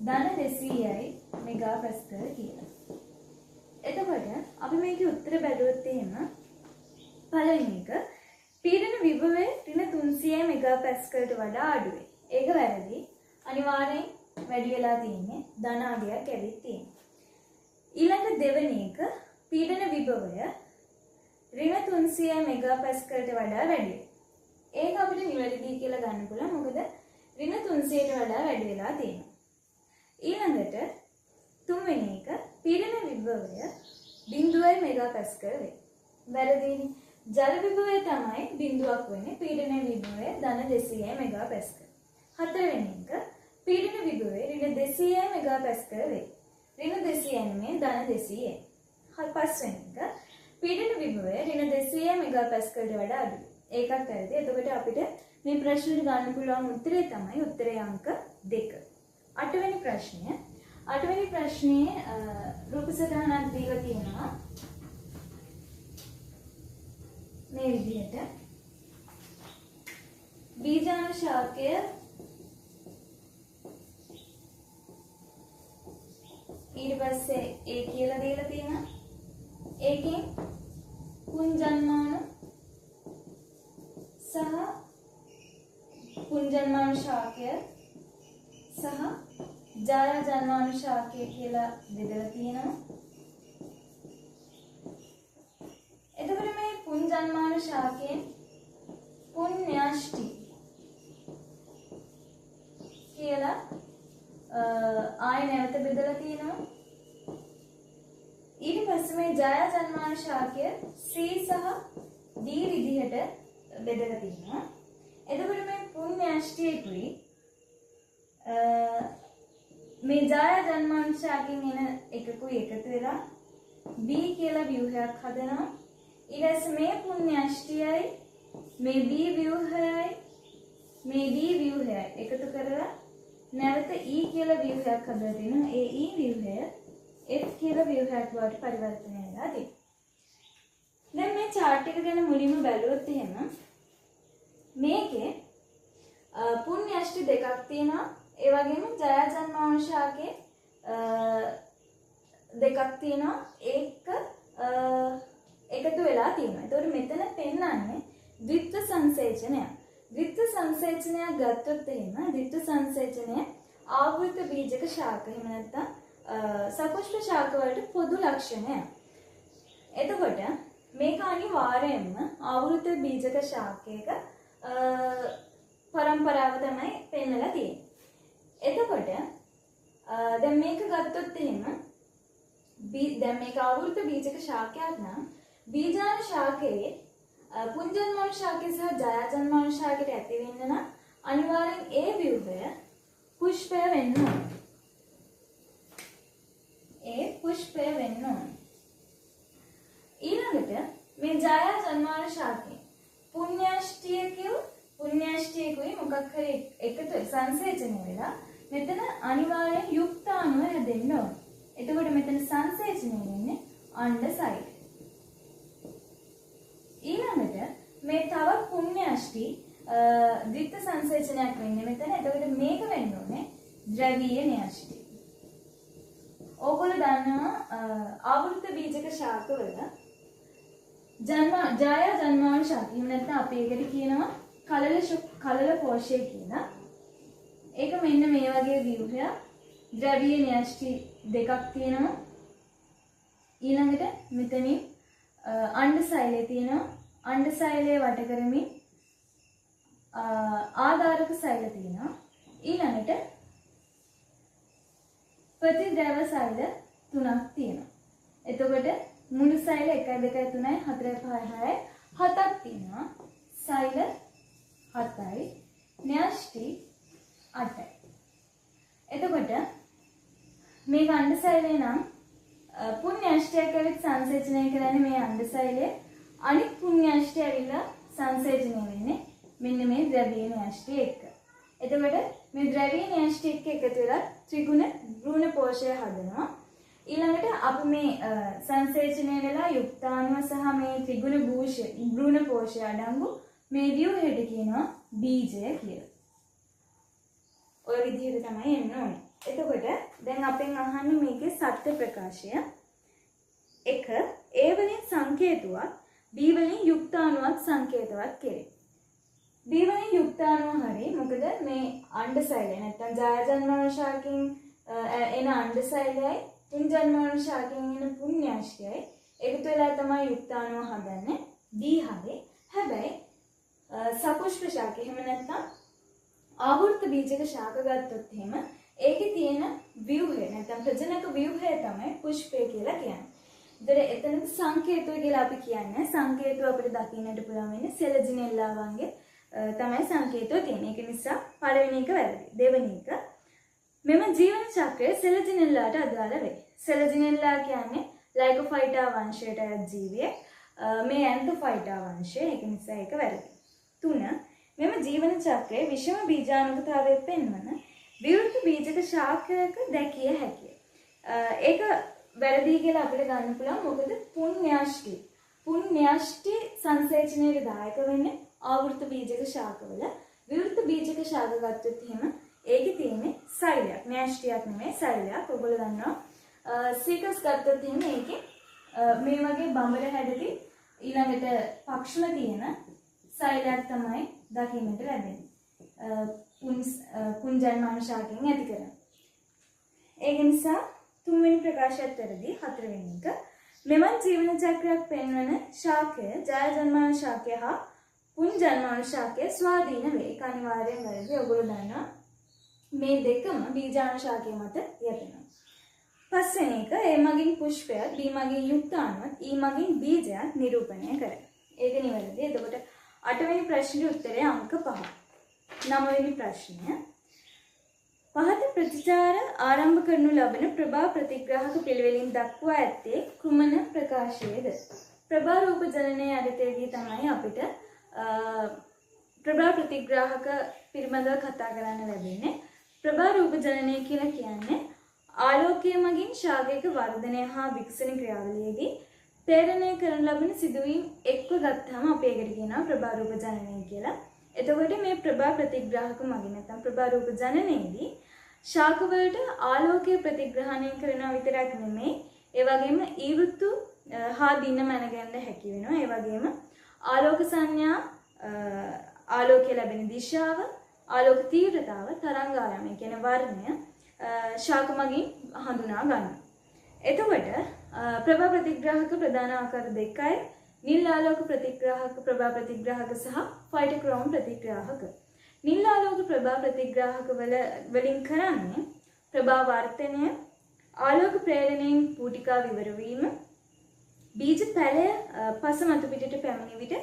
ධන 200යි මෙගාපැස්කල් කියලා. එතකොට අපි මේකේ උත්තර බැලුවොත් එහෙම පළවෙනි එක පීඩන විභවය ඍණ 300 මෙගාපැස්කල්ට වඩා අඩුයි. ඒක වැරදි. අනිවාර්යෙන් වැඩි වෙලා තියෙන්නේ ධන අගයක් ඇවිත් තියෙනවා. ඊළඟ දෙවෙනි එක පීඩන විභවය ඍණ 300 මෙගාපැස්කල්ට වඩා වැඩියි. ඒක අපිට නිවැරදි කියලා ගන්න පුළුවන්. මොකද ඍණ 300ට වඩා වැඩි වෙලා තියෙනවා. ඊළඟට තුන්වෙනි එක පීඩන විභවය 0.0 මෙගාපැස්කල් වේ. වැරදිනේ. ජල විභවය තමයි බිඳුවක් වෙන්නේ. පීඩන විභවය ධන 200 මෙගාපැස්කල්. හතරවෙනි එක පීඩන විභවය ඍණ 200 මෙගාපැස්කල් වේ. ඍණ 200 නෙමෙයි ධන 200. පස්වෙනි එක පීඩන විභවය ඍණ 200 මෙගාපැස්කල්ට වඩා අඩුයි. ඒකත් වැරදි. එතකොට අපිට මේ ප්‍රශ්නෙට ගන්න පුළුවන් උත්තරය තමයි උත්තරේ අංක 2. අටවෙනි ප්‍රශ්නය. අටවෙනි ප්‍රශ්නේ රූප සටහනක් දීලා තියෙනවා. මේ විදිහට බීජාණු ශාකය ඊට පස්සේ A කියලා දීලා තියෙනවා. ඒකෙන් පුංජන්මාණු සහ පුංජන්මාණු ශාකය සහ ජායා ජන්මාණු ශාකය කියලා බෙදලා තියෙනවා. එතකොට මේ පුංජන්මාණු ශාකයෙන් පුඤ්ඤාෂ්ටි කියලා ආය නැවත බෙදලා තියෙනවා. ඊට පස්සේ මේ ජායා ජන්මාණු ශාකය C සහ D විදිහට බෙදලා තියෙනවා. එතකොට මේ පුඤ්ඤාෂ්ටියකුයි මේ ජායා ජන්මාණු ශාකයෙන් එන එකකුයි එකතු වෙලා B කියලා ව්‍යුහයක් හදනවා. ඊට මේ පුඤ්ඤාෂ්ටියයි මේ B ව්‍යුහයයි මේ D ව්‍යුහයයි එකතු කරලා නැවත E කියලා ව්‍යුහයක් හදලා දෙනවා. ඒ E ව්‍යුහය F කියලා ව්‍යුහයක් බවට පරිවර්තනය වෙලා තියෙනවා. දැන් මේ chart එක ගැන මුලින්ම බැලුවොත් එහෙම මේකේ පුඤ්ඤාෂ්ටි දෙකක් තියෙනවා. ඒ වගේම ජායා ජන්මාණු ශාකේ දෙකක් තියෙනවා. ඒක එකතු වෙලා තියෙනවා. ඒතකොට මෙතන පෙන්නන්නේ ද්විත්ව සංසේචනය. ද්විත්ව සංසේචනයක් ගත්තොත් එහෙම ද්විත්ව සංසේචනය ආවෘත බීජක ශාක එහෙම නැත්නම් සපුෂ්ප ශාක වලට පොදු ලක්ෂණයක්. එතකොට මේක අනිවාර්යයෙන්ම ආවෘත බීජක ශාකයක පරම්පරාව තමයි පෙන්නලා තියෙන්නේ. එතකොට දැන් මේක ගත්තොත් එහෙම දැන් මේක ආවෘත බීජක ශාකයක් නම් බීජාණු ශාකයේ පුංජන්මාණු ශාකය සහ ජයාජන්මාණු ශාකයට ඇති වෙන්න නම් අනිවාර්යෙන් ඒ ව්‍යුහය පුෂ්පය වෙන්න ඕනේ. ඒ පුෂ්පය වෙන්න ඕනේ. ඊළඟට මේ ජයාජන්මාණු ශාකයේ පුඤ්ඤාෂ්ටියකුයි මොකක් හරි එකතු සංසේචනය වෙලා මෙතන අනිවාර්යෙන් යුක්තාණුව හැදෙන්න ඕනේ. එතකොට මෙතන සංසේචනය වෙන්නේ අණ්ඩසයිඩ්. ඊළඟට මේ තව පුඤ්ඤාෂ්ටි ද්විත්ව සංසේචනයක් වෙන්නේ මෙතන. එතකොට මේක වෙන්න ඕනේ ද්‍රවීය න්‍යාෂ්ටි. ඕගොල්ලෝ දන්නවා ආවෘත බීජක ශාකවල ජායා ජන්මාණු ශාක. එහෙම නැත්නම් අපි ඒකට කියනවා කලල කෝෂය කියලා. ඒක මෙන්න මේ වගේ ව්‍යුහයක්. ද්‍රවීය න්‍යාෂ්ටි දෙකක් තියෙනවා. ඊළඟට මෙතනින් අණ්ඩසෛලය තියෙනවා. අණ්ඩසෛලය වට කරමින් ආධාරක සෛල තියෙනවා. ඊළඟට ප්‍රතිද්‍රව සෛල 3ක් තියෙනවා. එතකොට මුළු සෛල 1 2 3 4 5 6 7ක් තියෙනවා. සෛල 7යි න්‍යාෂ්ටි 8යි. එතකොට මේක අණ්ඩසෛලය නම් පුඤ්ඤාෂ්ටයක් ඇවිත් සංසේචනය කරන්නේ මේ අණ්ඩසෛලය. අනිත් පුඤ්ඤාෂ්ටය ඇවිල්ලා සංසේචනය වෙන්නේ මෙන්න මේ ද්‍රවීය න්‍යාෂ්ටි එක්ක. එතකොට මේ ද්‍රවීය න්‍යාෂ්ටි එක්ක එකතු වෙලා ත්‍රිගුණ භ්‍රූණ පෝෂය හදනවා. ඊළඟට අපි මේ සංසේචනය වෙලා යුක්තාණුව සහ මේ ත්‍රිගුණ භ්‍රූණ පෝෂය අඩංගු මේ ව්‍යුහයට කියනවා බීජය කියලා. ඔය විදිහට තමයි එන්න ඕනේ. එතකොට දැන් අපෙන් අහන්නේ මේකේ සත්‍ය ප්‍රකාශය. 1. A වලින් සංකේතුවක් B වලින් යුක්තාණුවක් සංකේතවත් කෙරේ. B වලින් යුක්තාණුව හරි මොකද මේ අණ්ඩසෛලය නැත්නම් ජයජන්මාන ශාකයෙන් එන අණ්ඩසෛලයයි පුංජන්මාන ශාකයෙන් එන පුණ්‍යාශ්‍රයයි එකතු වෙලා තමයි යුක්තාණුව හදන්නේ. B හරි. හැබැයි සපුෂ්ප ශාකය එහෙම නැත්නම් ආවෘත බීජක ශාක ගත්තොත් එහෙම ඒකේ තියෙන ව්‍යුහය නැත්නම් ප්‍රජනක ව්‍යුහය තමයි පුෂ්පය කියලා කියන්නේ. ඒතර එතනද සංකේතය කියලා අපි කියන්නේ. සංකේතය අපිට දකින්නට පුළුවන් වෙන්නේ සෙලජිනෙල්ලා වගේ තමයි සංකේතය තියෙන්නේ. ඒක නිසා පළවෙනි එක වැරදි. දෙවෙනි එක මෙම ජීවන චක්‍රය සෙලජිනෙල්ලාට අදාළ වේ. සෙලජිනෙල්ලා කියන්නේ ලයිකෝෆයිටා වංශයට අයත් ජීවියෙක්. මේ ඇන්තෝෆයිටා වංශය. ඒක නිසා ඒක වැරදි. 3. මෙම ජීවන චක්‍රයේ විෂම බීජාණුකතාවයේ පෙන්වන විවෘත බීජක ශාකයක දැකිය හැකිය. ඒක වැරදි කියලා අපිට ගන්න පුළුවන්. මොකද පුණ්‍යාෂ්ටි සංසේචනයේ දායක වෙන්නේ ආවෘත බීජක ශාකවල. විවෘත බීජක ශාක ගත්තොත් එහෙම ඒකේ තියෙන්නේ සෛලයක්. න්‍යාෂ්ටියක් නෙමෙයි සෛලයක්. ඔයගොල්ලෝ දන්නවා. සීකස් ගත්තොත් එහෙම ඒකේ මේ වගේ බඹර හැඩති ඊළඟට පක්ෂම තියෙන සෛලයක් තමයි දකින්නට ලැබෙන්නේ. පුංජන්මාන ශාකයෙන් ඇති කරන. ඒක නිසා තුන්වෙනි ප්‍රකාශයත් වැරදි. හතරවෙනි එක මෙවන් ජීවන චක්‍රයක් පෙන්වන ශාකය ජයජන්මාන ශාකය හා පුංජන්මාන ශාකය ස්වාධීන වේ. ඒක අනිවාර්යෙන් වැරදි. ඔයගොල්ලෝ දන්නවා මේ දෙකම බීජාණු ශාකය මත යැපෙනවා. පස්වෙනි එක A මගින් පුෂ්පයක් B මගින් යුක්තාණුවක් E මගින් බීජයක් නිරූපණය කරයි. ඒක නිවැරදි. එතකොට 8 වෙනි ප්‍රශ්නේ උත්තරය අංක 5. 9 වෙනි ප්‍රශ්නය පහත ප්‍රතිචාර ආරම්භ කරනු ලබන ප්‍රභා ප්‍රතිග්‍රාහක පිළිවෙලින් දක්වා ඇත්තේ කුමන ප්‍රකාශයේද? ප්‍රභා රූප ජනනය යටතේදී තමයි අපිට ප්‍රභා ප්‍රතිග්‍රාහක පිළිබඳව කතා කරන්න ලැබෙන්නේ. ප්‍රභා රූප ජනනය කියලා කියන්නේ ආලෝකය මගින් ශාකයක වර්ධනය හා විකසන ක්‍රියාවලියේදී ප්‍රේරණය කරන ලබන සිදුවීම් එක්ව ගත්තාම අපි ඒකට කියනවා ප්‍රභා රූප ජනනය කියලා. එතකොට මේ ප්‍රභා ප්‍රතිග්‍රාහක මගින් නැත්නම් ප්‍රභා රූප ජනනයේදී ශාක වලට ආලෝකය ප්‍රතිග්‍රහණය කරනවා විතරක් නෙමෙයි ඒ වගේම ඊවෘතු හා දින මැනගන්න හැකි වෙනවා. ඒ වගේම ආලෝක සංඥා ආලෝකය ලැබෙන දිශාව ආලෝක තීව්‍රතාව තරංග ආයාමය කියන වර්ණය ශාක මගින් හඳුනා ගන්නවා. එතකොට ප්‍රභා ප්‍රතිග්‍රාහක ප්‍රධාන ආකාර දෙකයි. නිල් ආලෝක ප්‍රතිග්‍රාහක ප්‍රභා ප්‍රතිග්‍රාහක සහ ෆයිටෝක්‍රෝම ප්‍රතිග්‍රාහක. නිල් ආලෝක ප්‍රභා ප්‍රතිග්‍රාහක වලින් කරන්නේ ප්‍රභා වර්ධනය, ආලෝක ප්‍රේරණයෙන් පූටිකා විවර වීම, බීජ පැලය පස මතු පිටට පැමිණි විට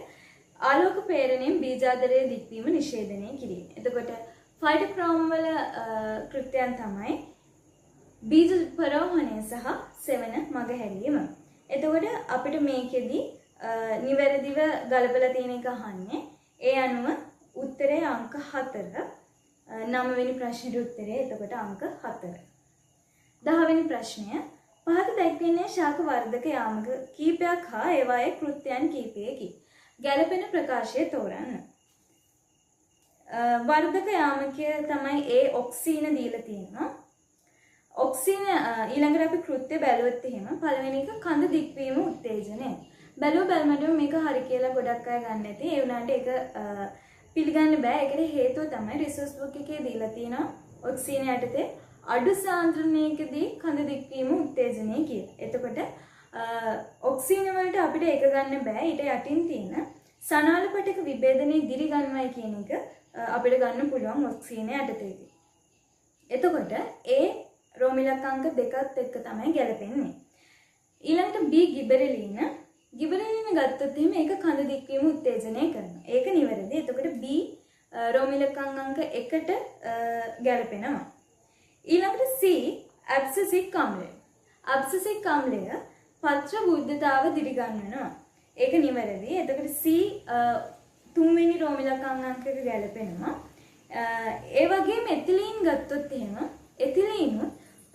ආලෝක ප්‍රේරණයෙන් බීජාදරය දික්වීම නිෂේධනය කිරීම. එතකොට ෆයිටෝක්‍රෝම වල කෘත්‍යයන් තමයි බීජ පරෝහණය සහ සෙවන මගහැරීම. එතකොට අපිට මේකෙදි නිවැරදිව ගලපලා තියෙන එක අහන්නේ. ඒ අනුව උත්තරය අංක 4. 9 වෙනි ප්‍රශ්නෙට උත්තරය එතකොට අංක 4. 10 වෙනි ප්‍රශ්නය පහත දැක්වෙන්නේ ශාක වර්ධක යාමක කීපයක් හා ඒවායේ කෘත්‍යයන් කීපයකි. ගැළපෙන ප්‍රකාශය තෝරන්න. වර්ධක යාමකය තමයි ඒ ඔක්සීන දීලා තියෙනවා. ඔක්සීන ඊළඟට අපි කෘත්‍ය බැලුවොත් එහෙම පළවෙනි එක කඳ දික්වීම උත්තේජනය. බැලුව මේක හරි කියලා ගොඩක් අය ගන්න නැති. ඒ වුණාට ඒක පිළිගන්න බෑ. ඒකට හේතුව තමයි රිසර්ච් බුක් එකේ දීලා තියෙනවා ඔක්සීන යටතේ අඩු සාන්ද්‍රණයකදී කඳ දික්වීම උත්තේජනය කියලා. එතකොට ඔක්සීන වලට අපිට ඒක ගන්න බෑ. ඊට යටින් තියෙන සනාලපටක විභේදනයේ දිරි ගන්නවයි කියන එක අපිට ගන්න පුළුවන් ඔක්සීන යටතේදී. එතකොට ඒ රෝමිලක් අංක 2ත් එක්ක තමයි ගැලපෙන්නේ. ඊළඟට B ගිබරෙලින ගත්තොත් එහෙම ඒක කඳ දික්වීම උත්තේජනය කරනවා. ඒක නිවැරදි. එතකොට B රෝමිලක් අංක 1ට ගැලපෙනවා. ඊළඟට C ඇබ්සිසික් අම්ලය. ඇබ්සිසික් අම්ලය පත්‍ර බුද්ධතාව දිරි ගන්නවා. ඒක නිවැරදි. එතකොට C තුන්වෙනි රෝමිලක් අංකයක ගැලපෙනවා. ඒ වගේම එතිලීන් ගත්තොත් එහෙම එතිලීන්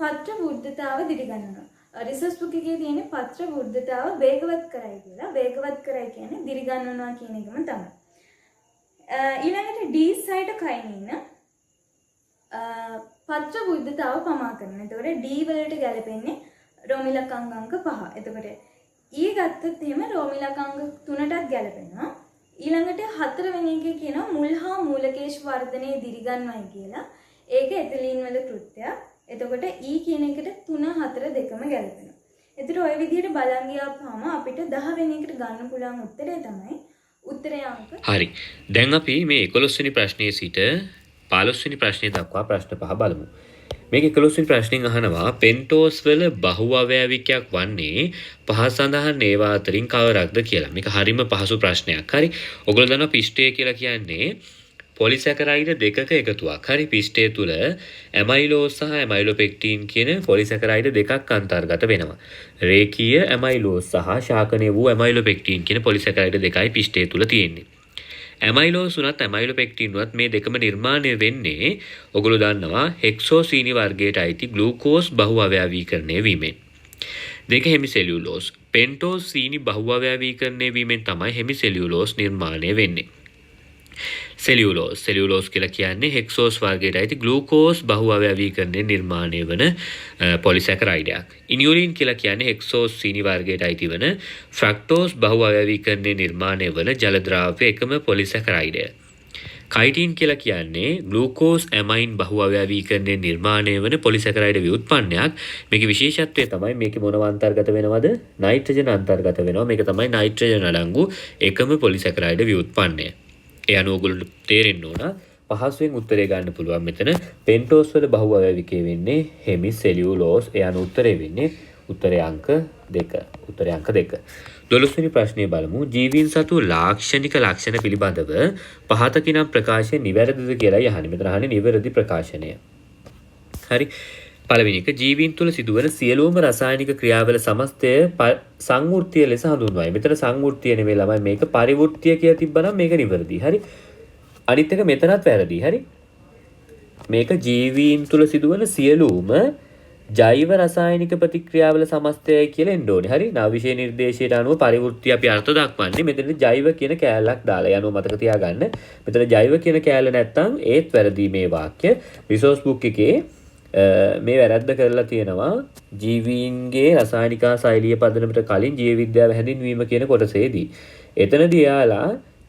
පත්‍ර බුද්ධතාව දිරි ගන්නවා. රිසර්ච් බුක් එකේ තියෙන පත්‍ර වෘද්ධතාව වේගවත් කරයි කියලා. වේගවත් කරයි කියන්නේ දිරිගන්වනවා කියන එකම තමයි. ඊළඟට D සයිටෝකයිනින් පත්‍ර වෘද්ධතාව පමා කරන. එතකොට D වලට ගැලපෙන්නේ රෝමිලක අංග 5. එතකොට E ගත්තොත් එහෙම රෝමිලක අංග 3ටත් ගැලපෙනවා. ඊළඟට 4 වෙනි එකේ කියනවා මුල් හා මූලකේශ වර්ධනයේ දිරිගන්වයි කියලා. ඒක එතිලීන් වල කෘත්‍යයක්. එතකොට E කියන එකට 3 4 දෙකම ගැලපෙනවා. එතකොට ওই විදිහට බලන් ගියාම අපිට 10 වෙනි එකට ගන්න පුළුවන් උත්තරය තමයි උත්තරය අංක. හරි. දැන් අපි මේ 11 වෙනි ප්‍රශ්නයේ සිට 15 වෙනි ප්‍රශ්නය දක්වා ප්‍රශ්න 5 බලමු. මේක 11 වෙනි ප්‍රශ්نين අහනවා පෙන්ටෝස් වල බහු අවයවිකයක් වන්නේ පහ සඳහන් ඒවා අතරින් කවරක්ද කියලා. මේක හරිම පහසු ප්‍රශ්නයක්. හරි. ඔයගොල්ලෝ දන්නවා පිස්ටේ කියලා කියන්නේ පොලිසැකරයිඩ් දෙකක එකතුවක්. හරි. පිස්ටේ තුල ඇමයිලෝස් සහ ඇමයිලෝපෙක්ටින් කියන පොලිසැකරයිඩ් දෙකක් අන්තර්ගත වෙනවා. රේඛීය ඇමයිලෝස් සහ ශාකනීය වූ ඇමයිලෝපෙක්ටින් කියන පොලිසැකරයිඩ් දෙකයි පිස්ටේ තුල තියෙන්නේ. ඇමයිලෝස් උනත් ඇමයිලෝපෙක්ටින් උනත් මේ දෙකම නිර්මාණය වෙන්නේ ඔයගොල්ලෝ දන්නවා හෙක්සෝසීනි වර්ගයට අයිති ග්ලූකෝස් බහු අවයවීකරණය වීමෙන්. දෙක හෙමිසෙලියුලෝස්. පෙන්ටෝස් සීනි බහු අවයවීකරණය වීමෙන් තමයි හෙමිසෙලියුලෝස් නිර්මාණය වෙන්නේ. සෙලියුලෝස් කියලා කියන්නේ හෙක්සෝස් වර්ගයට අයිති ග්ලූකෝස් බහු අවයවීකරණය නිර්මාණය වන පොලිසැකරයිඩයක්. ඉනියුලින් කියලා කියන්නේ හෙක්සෝස් සීනි වර්ගයට අයිති වන ෆ්‍රක්ටෝස් බහු අවයවීකරණය නිර්මාණය වන ජල ද්‍රාව්‍ය එකම පොලිසැකරයිඩය. කයිටින් කියලා කියන්නේ ග්ලූකෝස් ඇමයින් බහු අවයවීකරණය නිර්මාණය වන පොලිසැකරයිඩ ව්‍යුත්පන්නයක්. මේකේ විශේෂත්වය තමයි මේකේ මොනව අන්තර්ගත වෙනවද? නයිට්‍රජන් අන්තර්ගත වෙනවා. මේක තමයි නයිට්‍රජන් අඩංගු එකම පොලිසැකරයිඩ ව්‍යුත්පන්නය. ඒ අනුව ඔයගොල්ලෝ තේරෙන්න ඕන පහසුවෙන් උත්තරේ ගන්න පුළුවන් මෙතන පෙන්ටෝස් වල බහු අවයවිකය වෙන්නේ හෙමිසෙලියුලෝස්. ඒ අනුව උත්තරේ වෙන්නේ උත්තරේ අංක 2. උත්තරේ අංක 2. 12 වෙනි ප්‍රශ්නය බලමු. ජීවීන් සතු ලාක්ෂණික ලක්ෂණ පිළිබඳව පහතකිනම් ප්‍රකාශය නිවැරදිද කියලා යහන්නේ. මෙතන අහන්නේ නිවැරදි ප්‍රකාශනය. හරි. පළවෙනි එක ජීවීන් තුළ සිදුවන සියලුම රසායනික ක්‍රියාවල සමස්තය සංවෘත්තීය ලෙස හඳුන්වයි. මෙතන සංවෘත්තීය නෙවෙයි ළමයි මේක පරිවෘත්තීය කියලා තිබ්බනම් මේක නිවැරදි. හරි. අනිත් එක මෙතනත් වැරදි. හරි. මේක ජීවීන් තුළ සිදුවන සියලුම ජෛව රසායනික ප්‍රතික්‍රියාවල සමස්තයයි කියලා එන්න ඕනේ. හරි. නාවිෂය නිර්දේශයට අනුව පරිවෘත්තීය අපි අර්ථ දක්වන්නේ මෙතන ජෛව කියන කෑල්ලක් දාලා. යනුව මතක තියාගන්න. මෙතන ජෛව කියන කෑල්ල නැත්තම් ඒත් වැරදි මේ වාක්‍ය. රිසෝස් බුක් එකේ මේ වැරද්ද කරලා තියෙනවා ජීවීන්ගේ රසායනික ශෛලිය පදනමට කලින් ජීව විද්‍යාව හැඳින්වීම කියන කොටසේදී. එතනදී යාලා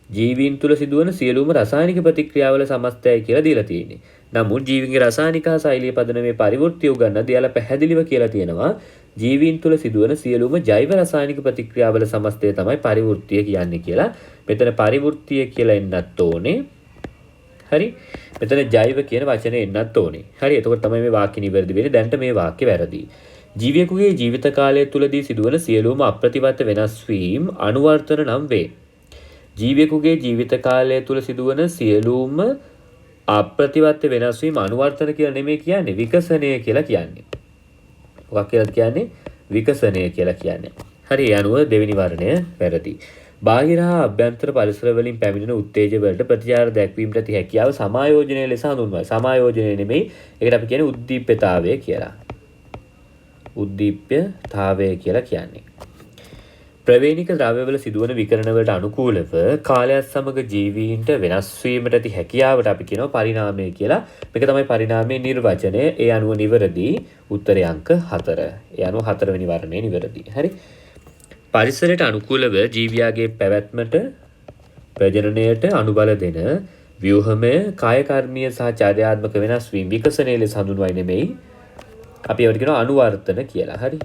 ජීවීන් තුළ සිදුවන සියලුම රසායනික ප්‍රතික්‍රියාවල සමස්තයයි කියලා දීලා තියෙන්නේ. නමුත් ජීවීන්ගේ රසායනික ශෛලිය පදනමේ පරිවෘත්තිය උගන්වද්දී යාලා පැහැදිලිව කියලා තියෙනවා ජීවීන් තුළ සිදුවන සියලුම ජෛව රසායනික ප්‍රතික්‍රියාවල සමස්තය තමයි පරිවෘත්තිය කියන්නේ කියලා. මෙතන පරිවෘත්තිය කියලා එන්නත් ඕනේ. හරි. මෙතන ජෛව කියන වචනේ එන්නත් ඕනේ. හරි. එතකොට තමයි මේ වාක්‍ය නිවැරදි වෙන්නේ. දැන්ට මේ වාක්‍ය වැරදි. ජීවියෙකුගේ ජීවිත කාලය තුළදී සිදුවන සියලුම අප්‍රතිවර්ත වෙනස් වීම අනුවර්තන නම් වේ. ජීවියෙකුගේ ජීවිත කාලය තුළ සිදුවන සියලුම අප්‍රතිවර්ත වෙනස් වීම අනුවර්තන කියලා නෙමෙයි කියන්නේ විකසනය කියලා කියන්නේ. මොකක් කියලාද කියන්නේ? විකසනය කියලා කියන්නේ. හරි. ඒ අනුව දෙවෙනි වර්ණය වැරදි. බාහිර හා අභ්‍යන්තර පරිසර වලින් පැමිණෙන උත්තේජ වලට ප්‍රතිචාර දැක්වීමට ඇති හැකියාව සමායෝජනය ලෙස හඳුන්වයි. සමායෝජනය නෙමෙයි. ඒකට අපි කියන්නේ උද්දීප්‍යතාවය කියලා. උද්දීප්‍යතාවය කියලා කියන්නේ. ප්‍රවේණික ද්‍රව්‍යවල සිදුවන විකරණ වලට අනුකූලව කාලයත් සමග ජීවීන්ට වෙනස් වීමට ඇති හැකියාවට අපි කියනවා පරිණාමය කියලා. මේක තමයි පරිණාමයේ නිර්වචනය. ඒ අනුව නිවැරදි උත්තරය අංක 4. ඒ අනුව 4 වෙනි වර්ණය නිවැරදි. හරි. පරිසරයට අනුකූලව ජීවියාගේ පැවැත්මට ප්‍රජනනයට අනුබල දෙන ව්‍යුහමය කාය කර්මීය සහ චර්යාත්මක වෙනස් වීම විකසනයේ ලෙස හඳුන්වයි නෙමෙයි. අපි ඒවට කියනවා අනුවර්තන කියලා. හරි.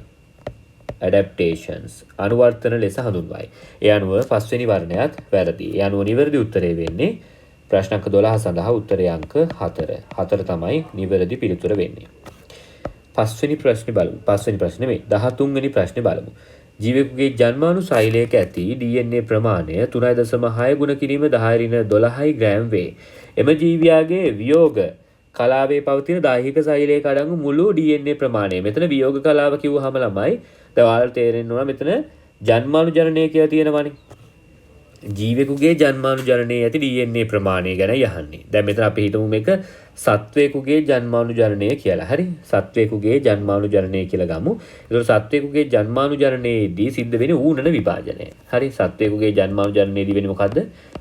adaptations අනුවර්තන ලෙස හඳුන්වයි. ඒ අනුව පස්වෙනි වර්ණයත් වැරදි. ඒ අනුව නිවැරදි උත්තරය වෙන්නේ ප්‍රශ්න අංක 12 සඳහා උත්තරය අංක 4. 4 තමයි නිවැරදි පිළිතුර වෙන්නේ. පස්වෙනි ප්‍රශ්නේ බලමු. පස්වෙනි ප්‍රශ්නේ මේ 13 වෙනි ප්‍රශ්නේ බලමු. ජීවෙකුගේ ජන්මානු ශෛලයක ඇති DNA ප්‍රමාණය 3.6 ගුණ කිරීම 10^12 ග්‍රෑම් වේ. එම ජීවියාගේ වියෝග කලාවේ පවතින දෛහික ශෛලයක අඩංගු මුළු DNA ප්‍රමාණය. මෙතන වියෝග කලාව කිව්වහම ළමයි දැන් ඔයාලට තේරෙන්න ඕන මෙතන ජන්මානු ජනනය කියලා තියෙනවනේ. ජීවෙකුගේ ජන්මානුජනනයේ ඇති DNA ප්‍රමාණය ගැන යහන්නේ. දැන් මෙතන අපි හිතමු මේක සත්වයෙකුගේ ජන්මානුජනනය කියලා. හරි? සත්වයෙකුගේ ජන්මානුජනනය කියලා ගමු. ඒතකොට සත්වයෙකුගේ ජන්මානුජනනයේදී සිද්ධ වෙන්නේ ඌනන විභාජනය. හරි? සත්වයෙකුගේ ජන්මානුජනනයේදී වෙන්නේ මොකද්ද?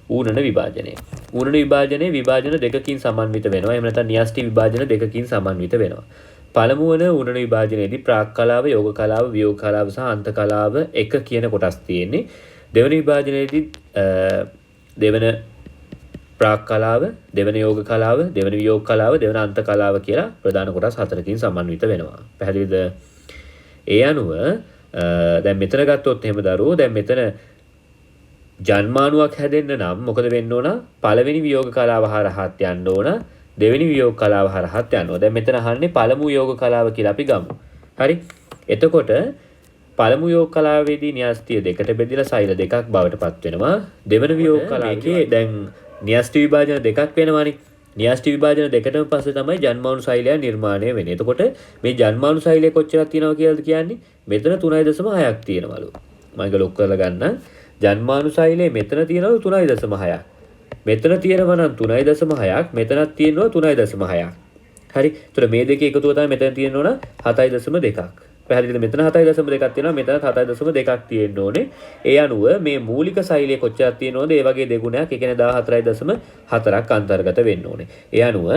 ඌනන විභාජනය. ඌනන විභාජනයේ විභාජන දෙකකින් සමන්විත වෙනවා. එහෙම නැත්නම් න්‍යෂ්ටි විභාජන දෙකකින් සමන්විත වෙනවා. පළමු වන ඌනන විභාජනයේදී ප්‍රාක් කලාව, යෝග කලාව, වියෝග කලාව සහ අන්ත කලාව එක කියන කොටස් තියෙන්නේ. දෙවන විභාජනයේදී දෙවන ප්‍රාක් කලාව, දෙවන යෝග කලාව, දෙවන වියෝග කලාව, දෙවන අන්ත කලාව කියලා ප්‍රධාන කොටස් හතරකින් සමන්විත වෙනවා. පැහැදිලිද? ඒ අනුව දැන් මෙතන ගත්තොත් එහෙම දරුවෝ දැන් මෙතන ජන්මානුවක් හැදෙන්න නම් මොකද වෙන්න ඕන? පළවෙනි වියෝග කලාව හරහාත් යන්න ඕන. දෙවෙනි වියෝග කලාව හරහාත් යන්න ඕන. දැන් මෙතන අහන්නේ පළමු යෝග කලාව කියලා අපි ගමු. හරි? එතකොට පළමු යෝග කලාවේදී න්‍යෂ්ටිය දෙකට බෙදලා සෛල දෙකක් බවට පත් වෙනවා. දෙවන වියෝග කලාවේ දැන් න්‍යෂ්ටි විභාජන දෙකක් වෙනවානේ. න්‍යෂ්ටි විභාජන දෙකටම පස්සේ තමයි ජන්මානු සෛලය නිර්මාණය වෙන්නේ. එතකොට මේ ජන්මානු සෛලය කොච්චරක් තියෙනවා කියලාද කියන්නේ? මෙතන 3.6ක් තියෙනවලු. මම ඒක ලොක් කරලා ගන්න. ජන්මානු සෛලය මෙතන තියෙනවලු 3.6ක්. මෙතන තියෙනවා නම් 3.6ක්, මෙතනත් තියෙනවා 3.6ක්. හරි? ඒතර මේ දෙකේ එකතුව තමයි මෙතන තියෙනවා නම් 7.2ක්. පැහැදිලිද? මෙතන 7.2ක් තියෙනවා, මෙතන 7.2ක් තියෙන්න ඕනේ. ඒ අනුව මේ මූලික සෛලයේ කොච්චරක් තියෙනවද? ඒ වගේ දෙගුණයක්, ඒ කියන්නේ 14.4ක් අන්තර්ගත වෙන්න ඕනේ. ඒ අනුව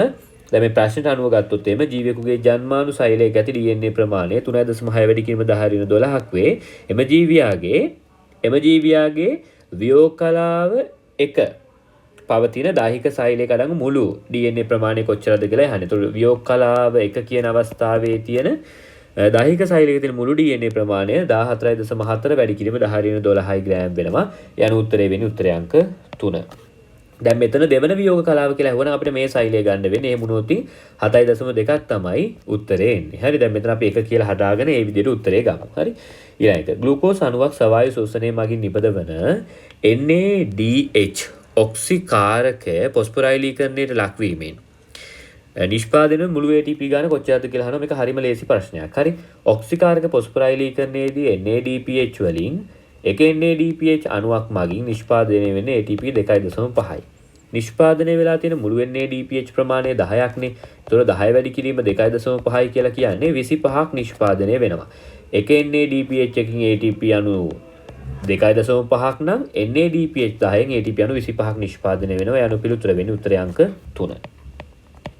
දැන් මේ ප්‍රශ්නෙට අනුව ගත්තොත් එimhe ජීවියෙකුගේ ජන්මානු සෛලයක ඇති DNA ප්‍රමාණය 3.6 වැඩි කිරීම 10 වේ. එම ජීවියාගේ වියෝග කලාව 1 පවතින දාහික සෛලයක අඩංගු මුළු DNA ප්‍රමාණය කොච්චරද කියලා අහන්නේ. ඒතකොට වියෝග කලාව 1 කියන අවස්ථාවේ තියෙන දාහික සෛලයක තියෙන මුළු DNA ප්‍රමාණය 14.4 වැඩි කිරීම 10 ග්‍රෑම් වෙනවා. යන උත්තරේ වෙන්නේ උත්තරේ අංක 3. දැන් මෙතන දෙවන වියෝග කලාව කියලා අහුවනම් අපිට මේ සෛලය ගන්න වෙන්නේ. එහෙම වුණොත් 7.2ක් තමයි උත්තරේ එන්නේ. හරි? දැන් මෙතන අපි 1 කියලා හදාගෙන ඒ විදිහට උත්තරේ ගමු. හරි? ඊළඟ එක ග්ලූකෝස් අණුවක් සවායු ශෝෂණය මගින් නිපදවන NADH ඔක්සිකාරකය පොස්පොරයිලීකරණයට ලක්වීමෙන් නිෂ්පාදන මුළු ATP ගාන කොච්චරද කියලා අහනවා. මේක හරිම ලේසි ප්‍රශ්නයක්. හරි? ඔක්සිකාරක පොස්පොරයිලීකරණයේදී NADPH වලින් එක NADPH අණුවක් මගින් නිෂ්පාදනය වෙන ATP 2.5යි. නිෂ්පාදනය වෙලා තියෙන මුළු NADPH ප්‍රමාණය 10ක්නේ. ඒතකොට 10 වැඩි කිරීම 2.5යි කියලා කියන්නේ 25ක් නිෂ්පාදනය වෙනවා. එක NADPH එකකින් ATP අණු 2.5ක් නම් NADPH 10න් ATP අණු 25ක් නිෂ්පාදනය වෙනවා. යන පිළිතුර වෙන්නේ උත්තරේ අංක 3.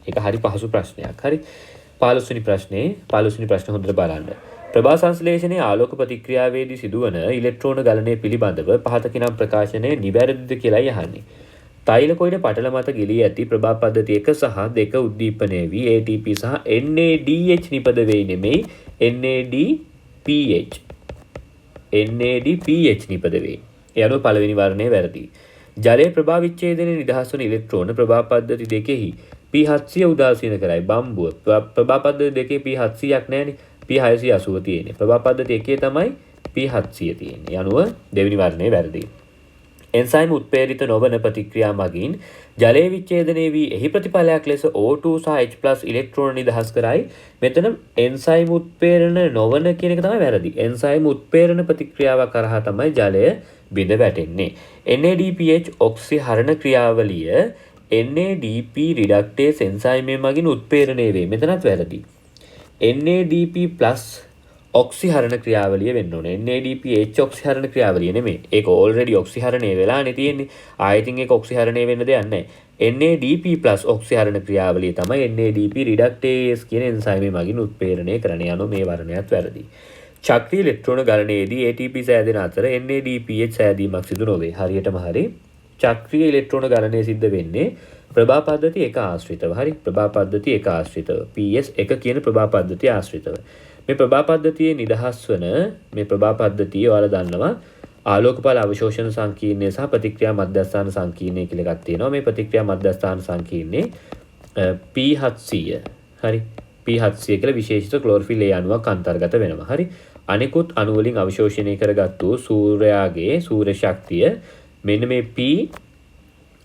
ඒක හරි පහසු ප්‍රශ්නයක්. හරි? 15 වෙනි ප්‍රශ්නේ හොඳට බලන්න. ප්‍රභා සංශ්ලේෂණයේ ආලෝක ප්‍රතික්‍රියාවේදී සිදුවන ඉලෙක්ට්‍රෝන ගලණය පිළිබඳව පහත කිනම් ප්‍රකාශනය නිවැරදිද කියලායි අහන්නේ. තෛල කොයින පටල මත ගිලී ඇති ප්‍රභා පද්ධති 1 සහ 2 උද්දීපනය වී ATP සහ NADH නිපද වෙයි නෙමෙයි NADPH නිපද වෙයි. ඒ අනුව පළවෙනි වර්ණය වැරදි. ජලයේ ප්‍රභා විච්ඡේදනයේ නිදහස් වන ඉලෙක්ට්‍රෝන ප්‍රභා පද්ධති 2හි P700 උදාසීන කරයි. බම්බුව ප්‍රභා පද්ධති 2කේ P700ක් නැහැනේ. P680 තියෙන්නේ. ප්‍රභා පද්ධති 1 තමයි P700 තියෙන්නේ. අනුව දෙවෙනි වර්ණය වැරදි. එන්සයිම් උත්පේරිත නොවන ප්‍රතික්‍රියා මගින් ජලයේ විච්ඡේදනය වී එහි ප්‍රතිඵලයක් ලෙස O2 සහ H+ ඉලෙක්ට්‍රෝන නිදහස් කරයි. මෙතන එන්සයිම් උත්පේරණ නොවන කියන එක තමයි වැරදි. එන්සයිම් උත්පේරණ ප්‍රතික්‍රියාවක් කරහා තමයි ජලය බිඳ වැටෙන්නේ. NADPH ඔක්සිහරණ ක්‍රියාවලිය NADP රිඩක්ටේස් එන්සයිමය මගින් උත්පේරණය වේ. මෙතනත් වැරදි. NADP+ ඔක්සිහරණ ක්‍රියාවලිය වෙන්න ඕනේ. NADPH ඔක්සිහරණ ක්‍රියාවලිය නෙමෙයි. ඒක ඕල්රෙඩි ඔක්සිහරණය වෙලානේ තියෙන්නේ. ආයෙත් ඒක ඔක්සිහරණය වෙන්න දෙයක් නැහැ. NADP+ ඔක්සිහරණ ක්‍රියාවලිය තමයි NADP රිඩක්ටේස් කියන එන්සයිමය මගින් උත්පේරණය කරන යන මේ වර්ණයත් වැරදි. චක්‍රීය ඉලෙක්ට්‍රෝන ගලණයේදී ATP සෑදෙන අතර NADPH සෑදීමක් සිදු නොවේ. හරියටම හරි. චක්‍රීය ඉලෙක්ට්‍රෝන ගලණය සිද්ධ වෙන්නේ ප්‍රභා පද්ධති 1 ආශ්‍රිතව. හරි? ප්‍රභා පද්ධති 1 ආශ්‍රිතව. PS1 කියන ප්‍රභා පද්ධතිය ආශ්‍රිතව. මේ ප්‍රභා පද්ධතියේ නිදහස් වන මේ ප්‍රභා පද්ධතිය ඔයාලා දන්නවා ආලෝකපාල අවශෝෂණ සංකීර්ණය සහ ප්‍රතික්‍රියා මධ්‍යස්ථාන සංකීර්ණය කියලා එකක් තියෙනවා. මේ ප්‍රතික්‍රියා මධ්‍යස්ථාන සංකීර්ණේ P700. හරි? P700 කියලා විශේෂිත ක්ලෝරොෆිල් A අණුවක් අන්තර්ගත වෙනවා. හරි? අනිකුත් අණු වලින් අවශෝෂණය කරගත්තු සූර්යාගේ සූර්ය ශක්තිය මෙන්න මේ P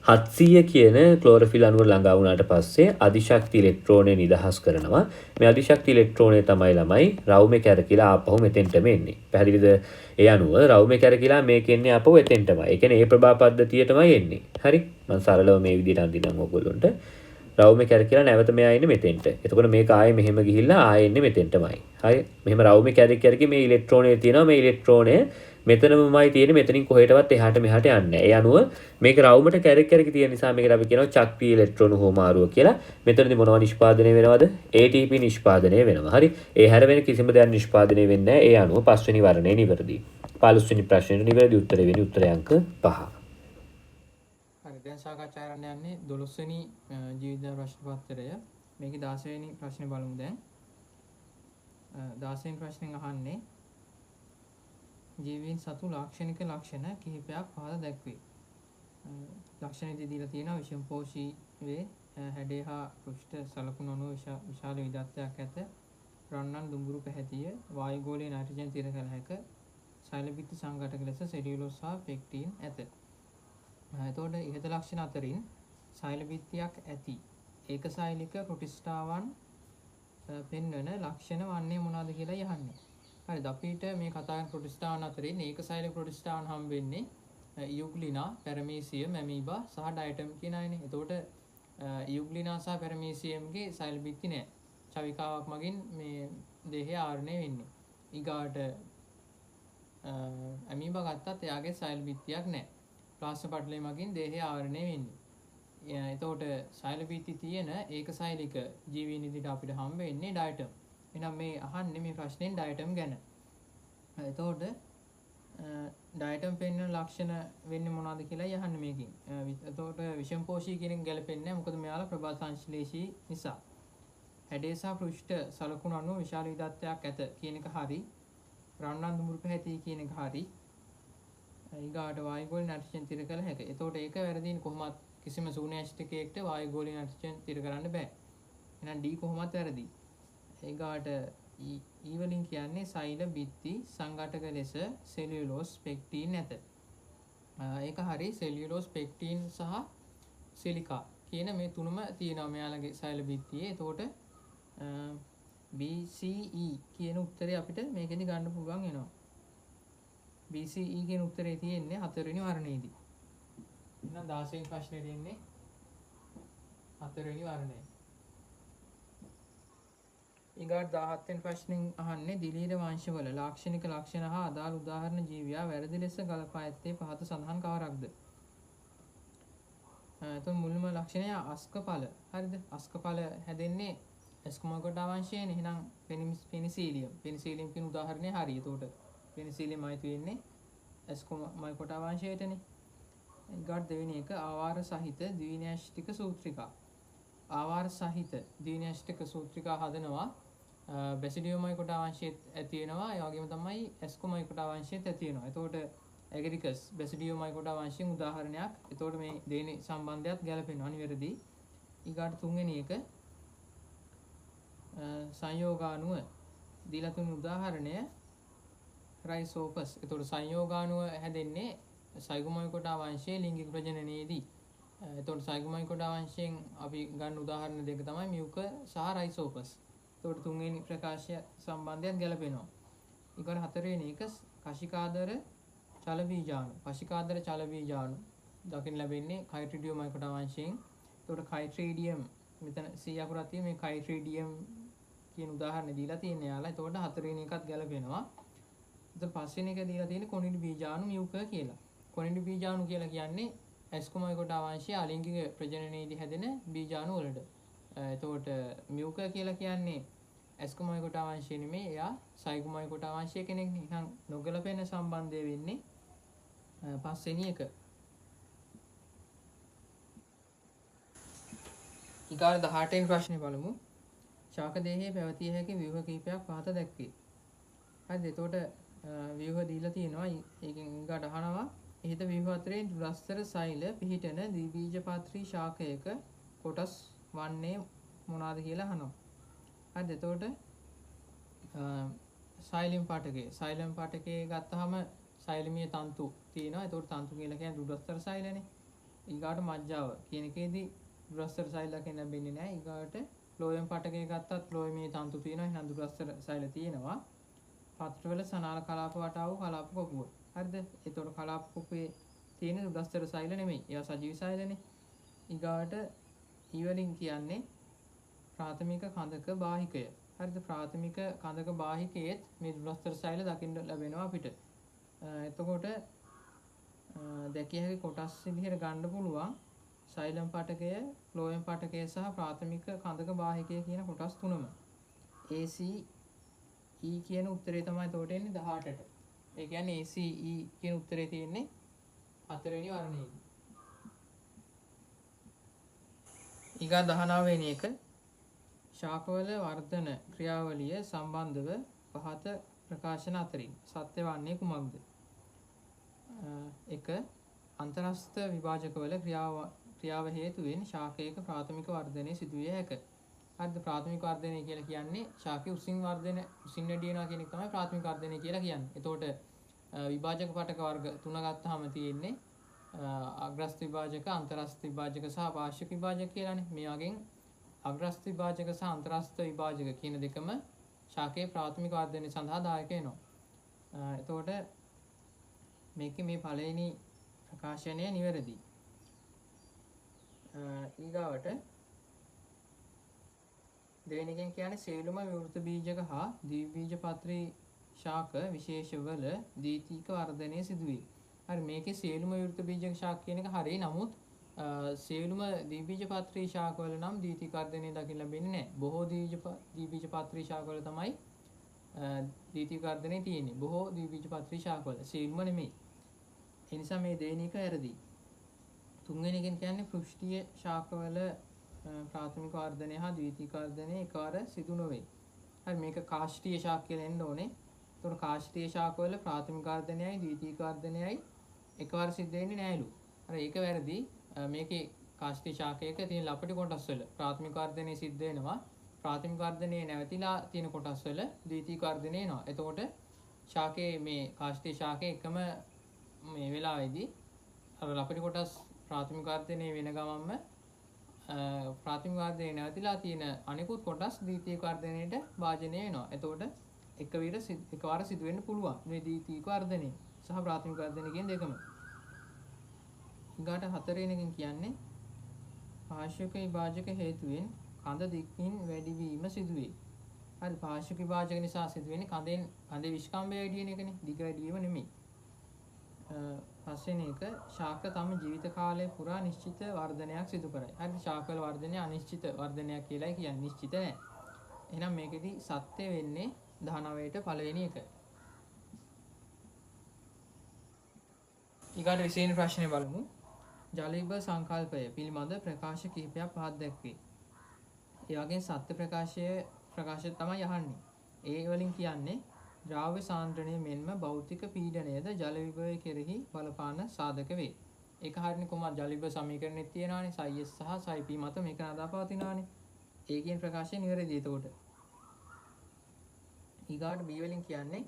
700 කියන ක්ලෝරොෆිල් අණුව ළඟා වුණාට පස්සේ අධිශක්ති ඉලෙක්ට්‍රෝනය නිදහස් කරනවා. මේ අධිශක්ති ඉලෙක්ට්‍රෝනය තමයි ළමයි රවුමේ කැරකිලා ආපහු මෙතෙන්ටම එන්නේ. පැහැදිලිද? ඒ අණුව රවුමේ කැරකිලා මේක එන්නේ ආපහු එතෙන්ටමයි. ඒ කියන්නේ ඒ ප්‍රභා පද්ධතියටමයි එන්නේ. හරි? මම සරලව මේ විදිහට අඳින්නම් ඔයගොල්ලන්ට. රවුමේ කැරකිලා නැවත මෙයා එන්නේ මෙතෙන්ට. එතකොට මේක ආයේ මෙහෙම ගිහිල්ලා ආයේ එන්නේ මෙතෙන්ටමයි. හරි? මෙහෙම රවුමේ කැරකි මේ ඉලෙක්ට්‍රෝනය තියෙනවා. මේ ඉලෙක්ට්‍රෝනය මෙතනමයි තියෙන්නේ. මෙතනින් කොහෙටවත් එහාට මෙහාට යන්නේ නැහැ. ඒ අනුව මේක රවුමට කැරකි තියෙන නිසා මේකට අපි කියනවා චක්‍රීය ඉලෙක්ට්‍රෝන හෝමාරුව කියලා. මෙතනදී මොනවද නිෂ්පාදනය වෙනවද? ATP නිෂ්පාදනය වෙනවා. හරි? ඒ හැර වෙන කිසිම දෙයක් නිෂ්පාදනය වෙන්නේ නැහැ. ඒ අනුව පස්වෙනි වර්ණය නිවැරදි. 15 වෙනි ප්‍රශ්නෙට නිවැරදි උත්තරය වෙන්නේ උත්තරය අංක 5. හරි දැන් සාකච්ඡා කරන්න යන්නේ 12 වෙනි ජීවිත ප්‍රශ්න පත්‍රය. මේකේ 16 වෙනි ප්‍රශ්නේ බලමු දැන්. 16 වෙනි ප්‍රශ්නෙන් අහන්නේ ජීවීන් සතු ලාක්ෂණික ලක්ෂණ කිහිපයක් පහළ දැක්වේ. ලක්ෂණ දීලා තියෙනවා විෂමපෝෂී වේ හැඩය හා පෘෂ්ඨ සලකුණු අනුව විශාල විදග්ධයක් ඇත. රන්වන් දුඹුරු පැහැතිය වායුගෝලීය නයිට්‍රජන් තිර කළ හැක සෛලබිත්ති සංඝටක ලෙස සෙලියුලෝස් සහ පෙක්ටින් ඇත. එතකොට ඉහත ලක්ෂණ අතරින් සෛලබිත්තියක් ඇති ඒකසෛලික ප්‍රොටිස්ටාවන් පෙන්වන ලක්ෂණ වන්නේ මොනවාද කියලා යහන්නේ. හරිද? අපිට මේ කතා කරන ප්‍රොටිස්ටාවන් අතරින් ඒකසෛලික ප්‍රොටිස්ටාවන් හම් වෙන්නේ යුග්ලිනා, පැරමීසියම්, ඇමීබා සහ ඩයටම් කියන අයනේ. එතකොට යුග්ලිනා සහ පැරමීසියම්ගේ සෛලබිත්ති නැහැ. චවිකාවක් මගින් මේ දේහය ආවරණය වෙන්නේ. ඊගාට ඇමීබා ගත්තත් එයාගේ සෛලබිත්තියක් නැහැ. ප්ලාස්ම පටලය මගින් දේහය ආවරණය වෙන්නේ. එතකොට සෛලබිත්ති තියෙන ඒකසෛලික ජීවීන් ඉදිරියට අපිට හම්බ වෙන්නේ ඩයටම්. එහෙනම් මේ අහන්නේ මේ ප්‍රශ්නෙන් ඩයටම් ගැන. එතකොට ඩයටම් පෙන්වන ලක්ෂණ වෙන්නේ මොනවද කියලා යහන්නේ මේකෙන්. එතකොට විෂමපෝෂී කියන එක ගැලපෙන්නේ නැහැ. මොකද මෙයාලා ප්‍රබල සංශ්ලේෂී නිසා. හැඩය සහ පෘෂ්ඨ සලකුණු අනුව විශාල විදග්ධයක් ඇත කියන එක හරි. රන්වන් දුඹුරු පැහැති කියන එක හරි. ඊගාට වායුගෝලීය නයිට්‍රජන් තිර කළ හැක. එතකොට ඒක වැරදිනේ කොහොමත් කිසිම ශූන්‍යාෂ්ටකයකට වායුගෝලීය නයිට්‍රජන් තිර කරන්න බෑ. එහෙනම් D කොහොමත් වැරදි. ඊගාට E වලින් කියන්නේ සෛල බිත්ති සංඝටක ලෙස සෙලියුලෝස් පෙක්ටින් නැත. ඒක හරි. සෙලියුලෝස් පෙක්ටින් සහ සිලිකා කියන මේ තුනම තියෙනවා මෙයාලගේ සෛල බිත්තියේ. එතකොට BCE කියන උත්තරේ අපිට මේකෙදි ගන්න පුළුවන් වෙනවා. BCE කියන උත්තරේ තියෙන්නේ 4 වෙනි වර්ණයේදී. එහෙනම් 16 වෙනි ප්‍රශ්නේ දෙන්නේ 4 වෙනි වර්ණය. ඊගාට 17 වෙනි ප්‍රශ්نين අහන්නේ දිලීර වංශවල ලාක්ෂණික ලක්ෂණ හා අදාළ උදාහරණ ජීවියා වැරදි ලෙස ගලපා ඇත්තේ පහත සඳහන් කවරක්ද? එතකොට මුල්ම ලක්ෂණය අස්කඵල. හරිද? අස්කඵල හැදෙන්නේ එස්කුමෝගොඩ වංශයෙන්. එහෙනම් පෙනිසිලියම්. පෙනිසිලියම් කියන උදාහරණය හරි. එතකොට පෙනිසිලියම් අයිති වෙන්නේ එස්කුමෝගොඩ වංශයටනේ. ඊගාට දෙවෙනි එක ආවාර සහිත ද්වින්‍යෂ්ටික සූත්‍රිකා. ආවාර සහිත ද්වින්‍යෂ්ටික සූත්‍රිකා හදනවා බැසිඩියෝමයිකොටා වංශයේත් ඇති වෙනවා. ඒ වගේම තමයි එස්කුමයිකොටා වංශයේත් ඇති වෙනවා. එතකොට ඇගරිකස් බැසිඩියෝමයිකොටා වංශයෙන් උදාහරණයක්. එතකොට මේ දෙවෙනි සම්බන්ධයත් ගැලපෙනවා. අනිවැරදි. ඊගාට තුන්වෙනි එක සංයෝගාණුව දීලා තුන් උදාහරණය රයිසෝපස්. එතකොට සංයෝගාණුව හැදෙන්නේ සයිගොමයිකොටා වංශයේ ලිංගික ප්‍රජනනයේදී. එතකොට සයිගොමයිකොටා වංශයෙන් අපි ගන්න උදාහරණ දෙක තමයි මියුක සහ රයිසෝපස්. එතකොට තුන්වෙනි ප්‍රකාශය සම්බන්ධයෙන් ගැලපෙනවා. ඊගොල්ල හතරවෙනි එක කශිකාදර චල බීජාණු. කශිකාදර චල බීජාණු දකින්න ලැබෙන්නේ කයිට්‍රිඩියෝමයිකොටා වංශයෙන්. එතකොට කයිට්‍රිඩියම් මෙතන C අකුරක් තියෙන මේ කයිට්‍රිඩියම් කියන උදාහරණ දීලා තියෙනවා යාලා. එතකොට හතරවෙනි එකත් ගැලපෙනවා. එතකොට පස්වෙනි එක දීලා තියෙන්නේ කොනිඩි බීජාණු මියුක කියලා. කොනිඩි බීජාණු කියලා කියන්නේ එස්කුමයිකොටා වංශයේ අලිංගික ප්‍රජනනයේදී හැදෙන බීජාණු වලට. එතකොට මියුක කියලා කියන්නේ එස්කුමයිකොටා වංශය නෙමෙයි. එයා සයිගොමයිකොටා වංශයේ කෙනෙක්. නිකන් නොගැලපෙන සම්බන්ධය වෙන්නේ පස්වෙනි එක. ඊගාට 18 වෙනි ප්‍රශ්නේ බලමු. ශාක දේහයේ පැවතිය හැකි ව්‍යුහ කිහිපයක් පහත දැක්වේ. හරිද? එතකොට ව්‍යුහ දීලා තියෙනවා. ඒකෙන් ඊගාට අහනවා ඉහත ව්‍යුහ අතරින් දුරස්තර සෛල පිහිටන ද්විබීජපත්‍රී ශාකයක කොටස් වන්නේ මොනවාද කියලා අහනවා. හරිද? එතකොට සෛලම් පාටකයේ ගත්තාම සෛලමීය තන්තු තියෙනවා. එතකොට තන්තු කියලා කියන්නේ දුරස්තර සෛලනේ. ඊගාට මජ්ජාව කියන එකේදී දුරස්තර සෛල දකින්න ලැබෙන්නේ නැහැ. ඊගාට ෆ්ලෝයම් පටකය ගත්තත් ෆ්ලෝයමේ තන්තු තියෙනවා. එහෙනම් දුරස්තර සෛල තියෙනවා. පත්‍රවල සනාල කලාප වටා වූ කලාප කොපුව. හරිද? ඒතකොට කලාප කොපුවේ තියෙන දුරස්තර සෛල නෙමෙයි. ඒවා සජීවී සෛලනේ. ඊගාට ඊවලින් කියන්නේ ප්‍රාථමික කඳක බාහිකය. හරිද? ප්‍රාථමික කඳක බාහිකයේත් මේ දුරස්තර සෛල දකින්න ලැබෙනවා අපිට. එතකොට දැකිය හැකි කොටස් විදිහට ගන්න පුළුවන් සෛලම් පටකය, ෆ්ලෝයම් පටකය සහ ප්‍රාථමික කඳක බාහිකය කියන කොටස් තුනම. ACE කියන උත්තරේ තමයි එතකොට එන්නේ 18ට. ඒ කියන්නේ ACE කියන උත්තරේ තියෙන්නේ 4 වෙනි වර්ණයේ. ඊගා 19 වෙනි එක ශාකවල වර්ධන ක්‍රියාවලිය සම්බන්ධව පහත ප්‍රකාශන අතරින් සත්‍ය වන්නේ කුමක්ද? 1. අන්තරස්ථ විභාජකවල ක්‍රියාව හේතුවෙන් ශාකයක ප්‍රාථමික වර්ධනය සිදුවිය හැක. හරිද? ප්‍රාථමික වර්ධනය කියලා කියන්නේ ශාකයේ උසින් වැඩි වෙනවා කියන එක තමයි ප්‍රාථමික වර්ධනය කියලා කියන්නේ. එතකොට විභාජක පටක වර්ග 3 ගත්තාම තියෙන්නේ අග්‍රස්ථ විභාජක, අන්තරස්ථ විභාජක සහ පාර්ශ්වික විභාජක කියලානේ. මේ වගේ අග්‍රස්ථ විභාජක සහ අන්තරස්ථ විභාජක කියන දෙකම ශාකයේ ප්‍රාථමික වර්ධනය සඳහා දායක වෙනවා. එතකොට මේකේ මේ පළවෙනි ප්‍රකාශනය නිවැරදි. ඊගාවට දෙවෙනි එකෙන් කියන්නේ සියලුම විවෘත බීජක හා ද්විබීජපත්‍රී ශාක විශේෂවල ද්විතීක වර්ධනය සිදුවේ. හරි මේකේ සියලුම විවෘත බීජක ශාක කියන එක හරියි. නමුත් සියලුම ද්විබීජපත්‍රී ශාකවල නම් ද්විතීක වර්ධනය දකින්න ලැබෙන්නේ නැහැ. බොහෝ ද්විබීජපත්‍රී ශාකවල තමයි ද්විතීක වර්ධනය තියෙන්නේ. බොහෝ ද්විබීජපත්‍රී ශාකවල සියලුම නෙමෙයි. ඒ නිසා මේ දෙවෙනි එක වැරදි. තුන්වෙනි එකෙන් කියන්නේ පෘෂ්ඨීය ශාකවල ප්‍රාථමික වර්ධනය හා ද්විතීක වර්ධනය එකවර සිදු නොවේ. හරි මේක කාෂ්ඨීය ශාක කියලා එන්න ඕනේ. ඒතකොට කාෂ්ඨීය ශාකවල ප්‍රාථමික වර්ධනයයි ද්විතීක වර්ධනයයි එකවර සිද්ධ වෙන්නේ නැහැලු. හරි ඒක වැරදි. මේකේ කාෂ්ඨීය ශාකයක තියෙන ලපටි කොටස් වල ප්‍රාථමික වර්ධනය සිද්ධ වෙනවා. ප්‍රාථමික වර්ධනයේ නැවතිලා තියෙන කොටස් වල ද්විතීක වර්ධනය එනවා. එතකොට ශාකයේ මේ කාෂ්ඨීය ශාකයේ එකම මේ වෙලාවේදී අර ලපටි කොටස් ප්‍රාථමික වර්ධනය වෙන ගමන්ම ප්‍රාථමික වර්ධනයේ නැවතිලා තියෙන අනිකුත් කොටස් ද්විතීක වර්ධනයට භාජනය වෙනවා. එතකොට එකවර සිදු වෙන්න පුළුවන් මේ ද්විතීක වර්ධනය සහ ප්‍රාථමික වර්ධනය කියන දෙකම. ඊගාට 4 වෙනිකින් කියන්නේ පාර්ශ්වික විභාජක හේතුවෙන් කඳ දික්කින් වැඩිවීම සිදුවේ. හරි පාර්ශ්වික විභාජක නිසා සිදුවෙන්නේ කඳේ විස්කම්භය වැඩි වෙන එකනේ. දිග වැඩි වීම නෙමෙයි. පස්වෙනි එක ශාක තම ජීවිත කාලය පුරා නිශ්චිත වර්ධනයක් සිදු කරයි. හරි ශාකවල වර්ධනය අනිශ්චිත වර්ධනයක් කියලා කියන්නේ නිශ්චිත නැහැ. එහෙනම් මේකෙදි සත්‍ය වෙන්නේ 19ට පළවෙනි එක. ඊගාට 20 වෙනි ප්‍රශ්නේ බලමු. ජලීබ සංකල්පය පිළිබඳ ප්‍රකාශ කිහිපයක් පහත් දැක්වේ. ඒ වගේ සත්‍ය ප්‍රකාශය තමයි අහන්නේ. ඒ වලින් කියන්නේ ද්‍රව්‍ය සාන්ද්‍රණය මෙන්ම භෞතික පීඩනයද ජල විභවය කෙරෙහි බලපාන සාධක වේ. ඒක හරියනේ කොහොමද ජල විභව සමීකරණෙත් තියෙනවානේ. ψs සහ ψp මත මේක නදා පවතිනවානේ. ඒ කියන ප්‍රකාශය නිවැරදි. එතකොට ඊගාට B වලින් කියන්නේ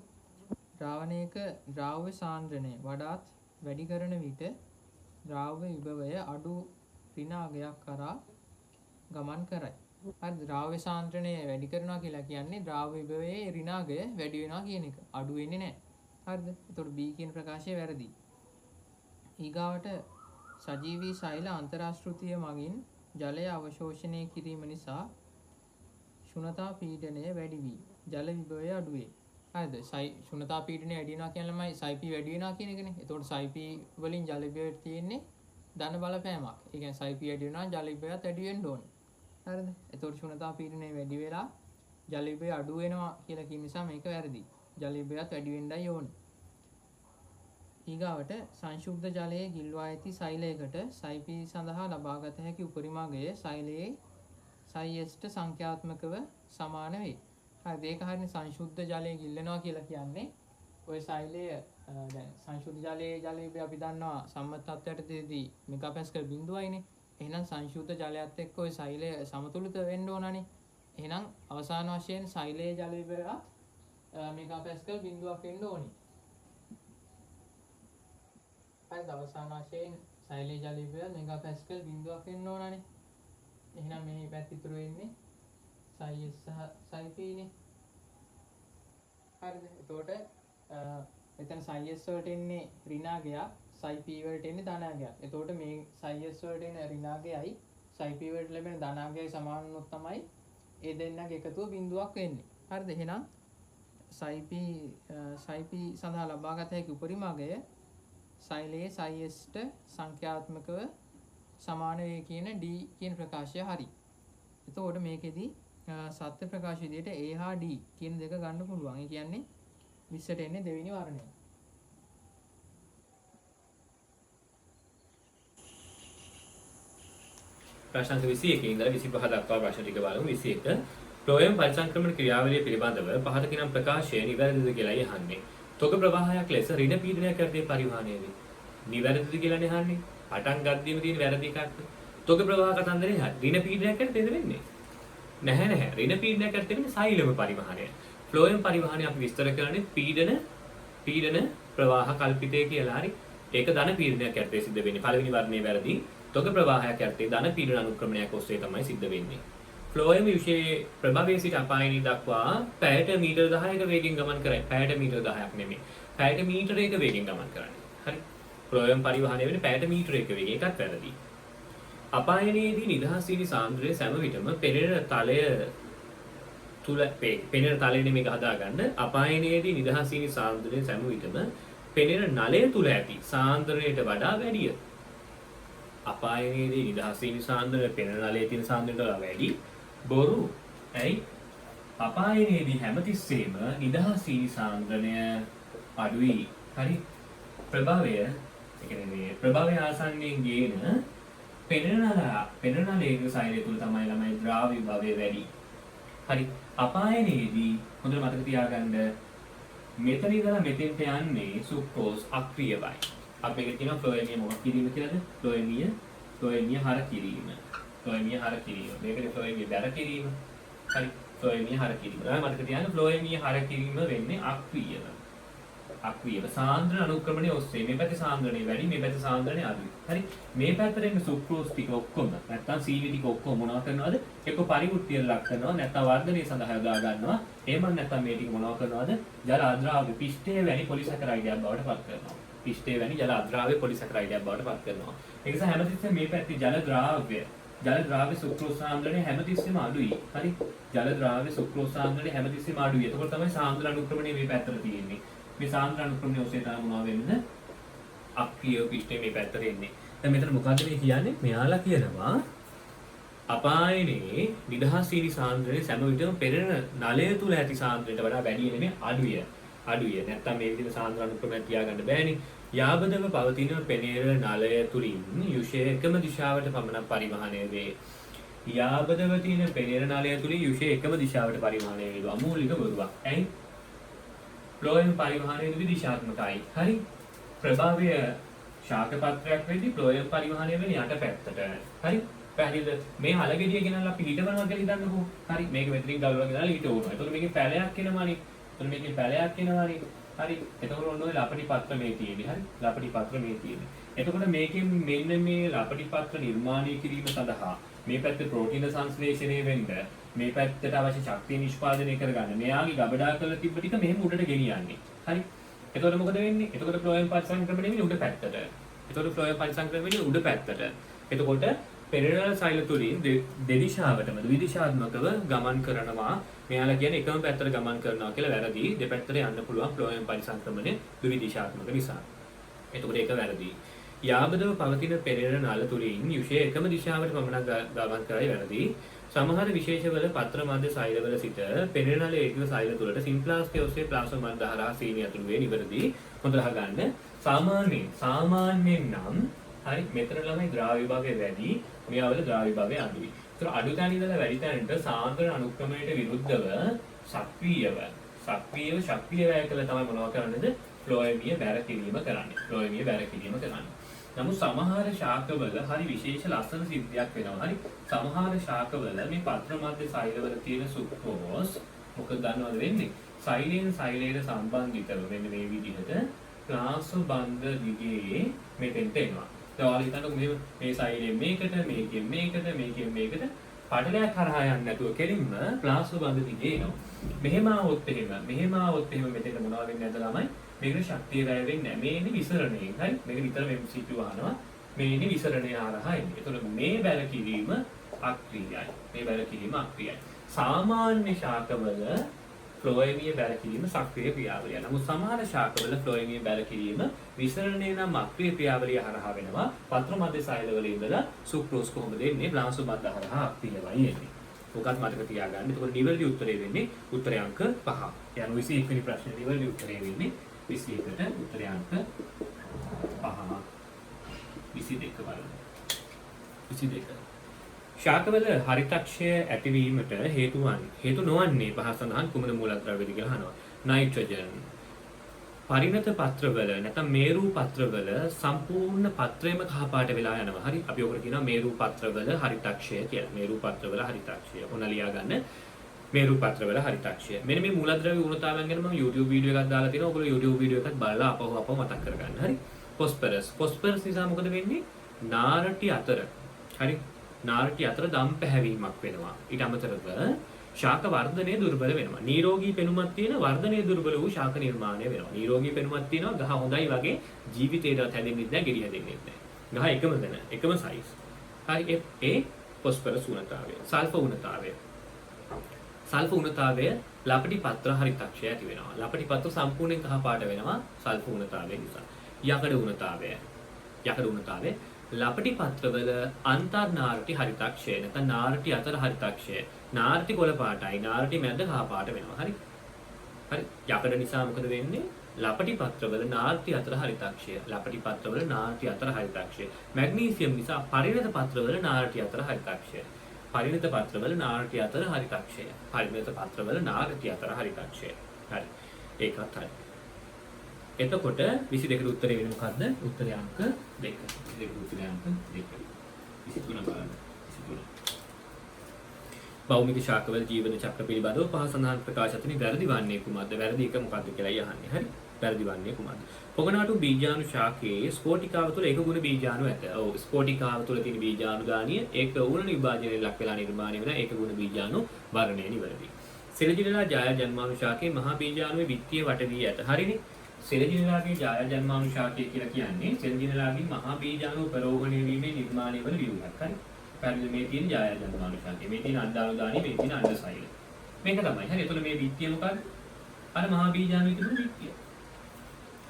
ද්‍රාවණයක ද්‍රව්‍ය සාන්ද්‍රණය වඩාත් වැඩි කරන විට ද්‍රව්‍ය විභවය අඩු ඍණාගයක් කරා ගමන් කරයි. හරි ද්‍රව්‍ය සාන්ද්‍රණය වැඩි කරනවා කියලා කියන්නේ ද්‍රව්‍ය විභවයේ ඍණාගය වැඩි වෙනවා කියන එක. අඩු වෙන්නේ නැහැ. හරිද? ඒතකොට B කියන ප්‍රකාශය වැරදි. ඊගාවට සජීවී සෛල අන්තරාශෘතිය මගින් ජලය අවශෝෂණය කිරීම නිසා ශුන්‍යතා පීඩනය වැඩි වී ජල විභවය අඩු වේ. හරිද? ශුන්‍යතා පීඩනය වැඩි වෙනවා කියනමයි ψp වැඩි වෙනවා කියන එකනේ. ඒතකොට ψp වලින් ජල විභවයට තියෙන්නේ ධන බලපෑමක්. ඒ කියන්නේ ψp වැඩි වෙනවා ජල විභවයත් වැඩි වෙන්න ඕනේ. හරිද? එතකොට ශුන්‍යතා පීඩනය වැඩි වෙලා ජල විභවය අඩු වෙනවා කියලා කියන නිසා මේක වැරදි. ජල විභවයත් වැඩි වෙන්නයි ඕනේ. ඊගාවට සංශුද්ධ ජලයේ ගිල්වා ඇති සෛලයකට ψp සඳහා ලබාගත හැකි උපරිමගය සෛලයේ ψs ට සංඛ්‍යාත්මකව සමාන වේ. හරිද? ඒක හරිනේ සංශුද්ධ ජලයේ ගිල්ලනවා කියලා කියන්නේ ඔය සෛලය දැන් සංශුද්ධ ජලයේ ජල විභවය අපි දන්නවා සම්මත තත්ත්වයටදී මෙගාපැස්කල් 0.යිනේ. එහෙනම් සංශුද්ධ ජලයත් එක්ක ওই සෛලය සමතුලිත වෙන්න ඕනනේ. එහෙනම් අවසාන වශයෙන් සෛලයේ ජල විභවය මෙගාපැස්කල් 0ක් වෙන්න ඕනි. හරිද? අවසාන වශයෙන් සෛලයේ ජලයේ ප්‍රවේගය මෙගාපැස්කල් 0ක් වෙන්න ඕනනේ. එහෙනම් මේ පැත්ත ඉතුරු වෙන්නේ ψs සහ ψp නේ. හරිද? එතකොට මෙතන ψs වලට එන්නේ ඍණාගයක්, ψp වලට එන්නේ ධනාගයක්. එතකොට මේ ψs වලට එන ඍණාගයයි ψp වලට ලැබෙන ධනාගයයි සමාන වුණොත් තමයි ඒ දෙන්නගේ එකතුව බිඳුවක් වෙන්නේ. හරිද? එහෙනම් ψp සඳහා ලබාගත හැකි උපරිමගය සෛලයේ ψsට සංඛ්‍යාත්මකව සමාන වේ කියන d කියන ප්‍රකාශය හරි. එතකොට මේකෙදි සත්‍ය ප්‍රකාශ විදිහට a හා d කියන දෙක ගන්න පුළුවන්. ඒ කියන්නේ 20ට එන්නේ දෙවෙනි වර්ණය. ප්‍රශ්න 21 ඉඳලා 25 දක්වා ප්‍රශ්න ටික බලමු. 21 ෆ්ලෝයම් පරිසංක්‍රමණ ක්‍රියාවලිය පිළිබඳව පහත කිනම් ප්‍රකාශය නිවැරදිද කියලායි අහන්නේ. තොග ප්‍රවාහයක් ලෙස ඍණ පීඩනයක් යටතේ පරිවහණය වේ. නිවැරදිද කියලානේ අහන්නේ. පටන් ගද්දීම තියෙන වැරදි එකක්. තොග ප්‍රවාහ කතන්දරේ ඍණ පීඩනයක් යටතේද වෙන්නේ? නැහැ. ඍණ පීඩනයක් යටතේ වෙන්නේ සෛලම පරිවහණය. ෆ්ලෝයම් පරිවහණය අපි විස්තර කරන්නේ පීඩන ප්‍රවාහ කල්පිතය කියලා. හරි. ඒක ධන පීඩනයක් යටතේ සිද්ධ වෙන්නේ. පළවෙනි වර්ණයේ වැරදි. තොග ප්‍රවාහයක් යටතේ ධන පීඩන අනුක්‍රමණයක් ඔස්සේ තමයි සිද්ධ වෙන්නේ. ෆ්ලෝයම් විශේෂ ප්‍රභවයේ සිට අපායනී දක්වා පැයට මීටර 10ක වේගෙන් ගමන් කරයි. පැයට මීටර 10ක් නෙමෙයි. පැයට මීටරයක වේගෙන් ගමන් කරන්නේ. හරි. ෆ්ලෝයම් පරිවහණය වෙන්නේ පැයට මීටරයක වේගයක. ඒකත් වැරදි. අපායනයේදී නිදහස් වීම සාන්ද්‍රය සෑම විටම පෙනෙන තලය තුල පෙනෙන තලය නෙමෙයි හදාගන්න. අපායනයේදී නිදහස් වීම සාන්ද්‍රය සෑම විටම පෙනෙන නලය තුල ඇති සාන්ද්‍රණයට වඩා වැඩිය. අපායනයේදී නිදහස් වීම සාන්ද්‍රණය පෙනෙන නලයේ තියෙන සාන්ද්‍රණයට වඩා වැඩි. බොරු. ඇයි? අපායනයේදී හැමතිස්සෙම නිදහස් වීම සාන්ද්‍රණය අඩුයි. හරි. ප්‍රභවය ආසන්නයෙන් ගේන පෙනෙන නලයේ සෛලය තුල තමයි ළමයි ද්‍රාව්‍ය භාවය වැඩි. හරි. අපායනයේදී හොඳට මතක තියාගන්න මෙතන ඉඳලා මෙතෙන්ට යන්නේ සුක්‍රෝස් අක්‍රියවයි. අපි මේක කියනවා ෆ්ලෝයමිය මොකක් කිරීම කියලාද? ෆ්ලෝයමිය හර කිරීම. මේකේ ෆ්ලෝයමිය බැර කිරීම. හරි. ෆ්ලෝයමිය හර කිරීම. මතක තියාගන්න ෆ්ලෝයමිය හර කිරීම වෙන්නේ අක්‍රියව. සාන්ද්‍රණ අනුක්‍රමණය ඔස්සේ මේ පැත්තේ සාන්ද්‍රණය වැඩි, මේ පැත්තේ සාන්ද්‍රණය අඩුයි. හරි. මේ පැත්තට එන සුක්‍රෝස් ටික ඔක්කොම නැත්තම් CV ටික ඔක්කොම මොනවා කරනවද? එක්ක පරිවෘත්තිය ලක් කරනවා, නැත්තම් වර්ධනය සඳහා යොදා ගන්නවා. එහෙම නැත්තම් මේ ටික මොනවා කරනවද? ජල අද්‍රාව්‍ය පිෂ්ඨය වැනි පොලිසැකරයිඩයක් බවට පත් කරනවා. පිෂ්ඨය වැනි ජල අද්‍රාව්‍ය පොලිසැකරයිඩයක් බවට පත් කරනවා. ඒ නිසා හැමතිස්සෙම මේ පැත්තේ ජල ද්‍රාව්‍ය සුක්‍රෝස් සාන්ද්‍රණය හැමතිස්සෙම අඩුයි. හරි. ජල ද්‍රාව්‍ය සුක්‍රෝස් සාන්ද්‍රණය හැමතිස්සෙම අඩුයි. එතකොට තමයි සාන්ද්‍රණ අනුක්‍රමණය මේ පැත්තට තියෙන්නේ. මේ සාන්ද්‍රණ අනුක්‍රමණය ඔස්සේ තමයි මොනවා වෙන්නේ? අක්‍රිය පිෂ්ඨය මේ පැත්තට එන්නේ. දැන් මෙතන මොකද්ද මේ කියන්නේ? මෙයාලා කියනවා අපායනේ නිදහස් වීම සාන්ද්‍රණය සෑම විටම පෙනෙන නලය තුල ඇති සාන්ද්‍රණයට වඩා වැඩි නෙමෙයි අඩුය. නැත්තම් මේ විදිහට සාන්ද්‍රණ අනුක්‍රමයක් තියාගන්න බෑනේ. යාබදව පවතින පෙනෙන නලය තුලින් යුෂය එකම දිශාවට පමණක් පරිවහණය වේ. යාබදව තියෙන පෙනෙන නලය තුලින් යුෂය එකම දිශාවට පරිවහණය වේ. අමූලික බොරුවක්. ඇයි? ෆ්ලෝයම් පරිවහණය ද්විදිශාත්මකයි. හරි. ප්‍රභාවය ශාක පත්‍රයක් වෙද්දී ෆ්ලෝයම් පරිවහණය වෙන යට පැත්තට. හරි. පැහැදිලිද? මේ හලගෙඩිය ගෙනල්ලා අපි හිටවනවා කියලා හිතන්නකෝ. හරි. මේක මෙතනින් ගලවලා ගෙනල්ලා හිටවනවා. එතකොට මේකේ පැලයක් එනවනේ. හරි. එතකොට ඔන්න ඔය ලපටි පත්‍ර මේ තියෙන්නේ. හරි. ලපටි පත්‍ර මේ තියෙන්නේ. එතකොට මේකෙන් මෙන්න මේ ලපටි පත්‍ර නිර්මාණය කිරීම සඳහා මේ පැත්තේ ප්‍රෝටීන සංශ්ලේෂණය වෙන්න මේ පැත්තට අවශ්‍ය ශක්තිය නිෂ්පාදනය කරගන්න මෙයාගේ ගබඩා කරලා තිබ්බ ටික මෙහෙම උඩට ගෙනියන්නේ. හරි. එතකොට මොකද වෙන්නේ? එතකොට ෆ්ලෝයම් පරිසංක්‍රමණය වෙන්නේ උඩ පැත්තට. උඩ පැත්තට. එතකොට පෙරේරල් සෛල තුලින් දෙදිශාවටම ද්විදිශාත්මකව ගමන් කරනවා. මෙයාලා කියන්නේ එකම පැත්තට ගමන් කරනවා කියලා වැරදි. දෙපැත්තට යන්න පුළුවන් ෆ්ලෝයම් පරිසංක්‍රමණය ද්විදිශාත්මක නිසා. එතකොට ඒක වැරදි. යාබදව පවතින පෙරේර නල තුලින් යුෂය එකම දිශාවට පමණක් ගමන් කරයි වැරදි. සමහර විශේෂවල පත්‍ර මධ්‍ය සෛලවල සිට පෙරේර නල ඒකක සෛල තුළට සිම්ප්ලාස්ටි ඔස්සේ ප්ලාස්මා මණ්ඩ හරහා සීනි ඇතුළු වේ නිවැරදි. හොඳට අහගන්න. සාමාන්‍යයෙන් නම් හරි මෙතන ළමයි ද්‍රාව විභාගය වැඩි, මෙයාවල ද්‍රාව විභාගය අඩුයි. ඒතර අඩු තැන ඉඳලා වැඩි තැනට සාන්ද්‍රණ අනුක්‍රමණයට විරුද්ධව සක්‍රීයව ශක්තිය වැය කළ තමයි මොනවා කරන්නේද? ෆ්ලෝයමිය බැර කිරීම කරන්නේ. නමුත් සමහර ශාකවල හරි විශේෂ ලස්සන සිද්ධියක් වෙනවා. හරි. සමහර ශාකවල මේ පත්‍ර මධ්‍ය සෛලවල තියෙන සුක්‍රෝස් මොකද දන්නවද වෙන්නේ? සෛලයෙන් සෛලයට සම්බන්ධිතව මෙන්න මේ විදිහට ක්ලාස් බන්ධ දිගේ මෙතෙන්ට එනවා. දැන් ඔයාලා හිතන්නකො මෙහෙම මේ සයිඩෙන් මේකට මේකෙන් මේකට පටලයක් හරහා යන්නේ නැතුව කෙලින්ම ප්ලාස්ම බඳ දිගේ එනවා. මෙහෙම ආවොත් එහෙම මෙතන මොනවද වෙන්නේ නැද්ද ළමයි? මේකට ශක්තිය වැය වෙන්නේ නැහැ. මේ ඉන්නේ විසරණයෙන්. හරි? මේක නිතරම MCQ අහනවා. මේ ඉන්නේ විසරණය හරහා එන්නේ. ඒතකොට මේ බැල කිරීම අක්‍රියයි. සාමාන්‍ය ශාකවල ෆ්ලෝයමීය බැල කිරීම සක්‍රිය ක්‍රියාවලිය. නමුත් සමහර ශාකවල ෆ්ලෝයමීය බැල කිරීම විසරණය නම් අක්‍රිය ක්‍රියාවලිය හරහා වෙනවා. පත්‍ර මැද සෛලවල ඉඳලා සුක්‍රෝස් කොහොමද එන්නේ? ප්ලාස්ම බද්ධ හරහා අක්‍රියවයි එන්නේ. ඔකත් මතක තියාගන්න. එතකොට නිවැරදි උත්තරේ වෙන්නේ උත්තරය අංක 5. යන 21 වෙනි ප්‍රශ්නේ නිවැරදි උත්තරේ වෙන්නේ 21ට උත්තරය අංක 5. 22 බලන්න. 22. ශාකවල හරිතක්ෂය ඇතිවීමට හේතු නොවන්නේ පහ සඳහන් කුමන මූලද්‍රව්‍යද කියලා අහනවා. නයිට්‍රජන්. පරිණත පත්‍රවල නැත්නම් මේරු පත්‍රවල සම්පූර්ණ පත්‍රයම කහපාට වෙලා යනවා. හරි? අපි ඔකට කියනවා මේරු පත්‍රවල හරිතක්ෂය කියලා. මේරු පත්‍රවල හරිතක්ෂය. ඔන්න ලියා ගන්න. මේරු පත්‍රවල හරිතක්ෂය. මෙන්න මේ මූලද්‍රව්‍ය ගුණතාවයන් ගැන මම YouTube වීඩියෝ එකක් දාලා තියෙනවා. ඔයගොල්ලෝ YouTube වීඩියෝ එකක් බලලා අපව මතක් කරගන්න. හරි? ෆොස්ෆරස් නිසා මොකද වෙන්නේ? නාරටි අතර. හරි? නාරටි අතර දම් පැහැවීමක් වෙනවා. ඊට අමතරව ශාක වර්ධනය දුර්බල වෙනවා. නිරෝගී පෙනුමක් තියෙන වර්ධනය දුර්බල වූ ශාක නිර්මාණය වෙනවා. නිරෝගී පෙනුමක් තියෙනවා ගහ හොඳයි වගේ ජීවිතේටවත් හැදෙන්නේ නැහැ, ගෙඩි හැදෙන්නේ නැහැ. ගහ එකම දන, එකම සයිස්. හරි ඒ ෆොස්ෆරස් උණතාවය. සල්ෆර් උණතාවය ලපටි පත්‍ර හරිතක්ෂය ඇති වෙනවා. ලපටි පත්‍ර සම්පූර්ණයෙන් කහ පාට වෙනවා සල්ෆර් උණතාවය නිසා. යකඩ උණතාවය ලපටි පත්‍රවල අන්තර්නාරටි හරිතක්ෂය නැත්නම් නාරටි අතර හරිතක්ෂය. නාරටි කොළ පාටයි, නාරටි මැද කහ පාට වෙනවා. හරි? යකඩ නිසා මොකද වෙන්නේ? ලපටි පත්‍රවල නාරටි අතර හරිතක්ෂය. මැග්නීසියම් නිසා පරිණත පත්‍රවල නාරටි අතර හරිතක්ෂය. හරි. ඒකත් හරි. එතකොට 22 උත්තරේ වෙන්නේ මොකද්ද? උත්තරය අංක 2. 22 උත්තරය අංක 2. 23 බලන්න. 23. භෞමික ශාකවල ජීවන චක්‍ර පිළිබඳව පහ සඳහන් ප්‍රකාශ අතරින් වැරදි වන්නේ කුමක්ද? වැරදි එක මොකක්ද කියලායි අහන්නේ. හරි? වැරදි වන්නේ කුමක්ද? පොගනාටු බීජාණු ශාකයේ ස්ෆෝටිකාව තුළ ඒක ගුණ බීජාණු ඇත. ඔව් ස්ෆෝටිකාව තුළ තියෙන බීජාණු දානිය ඒක උණ විභාජනයේ ලක් වෙලා නිර්මාණය වෙන ඒක ගුණ බීජාණු වර්ණය නිවැරදි. සිරජිනලා ජාය ජන්මාණු ශාකයේ මහා බීජාණුවේ විත්තිය වට වී ඇත. හරිනේ? සිරජිනලාගේ ජාය ජන්මාණු ශාකය කියලා කියන්නේ සිරජිනලාගේ මහා බීජාණු ප්‍රරෝහණය වීමේ නිර්මාණය වන ව්‍යුහයක්. හරි? පැහැදිලි මේ තියෙන ජාය ජන්මාණු ශාකය. මේ තියෙන අණ්ඩාණුදානිය, මේ තියෙන අණ්ඩසෛල. මේක තමයි. හරි? එතකොට මේ විත්තිය මොකක්ද? අර මහා බීජාණුවේ තිබුණු විත්තිය.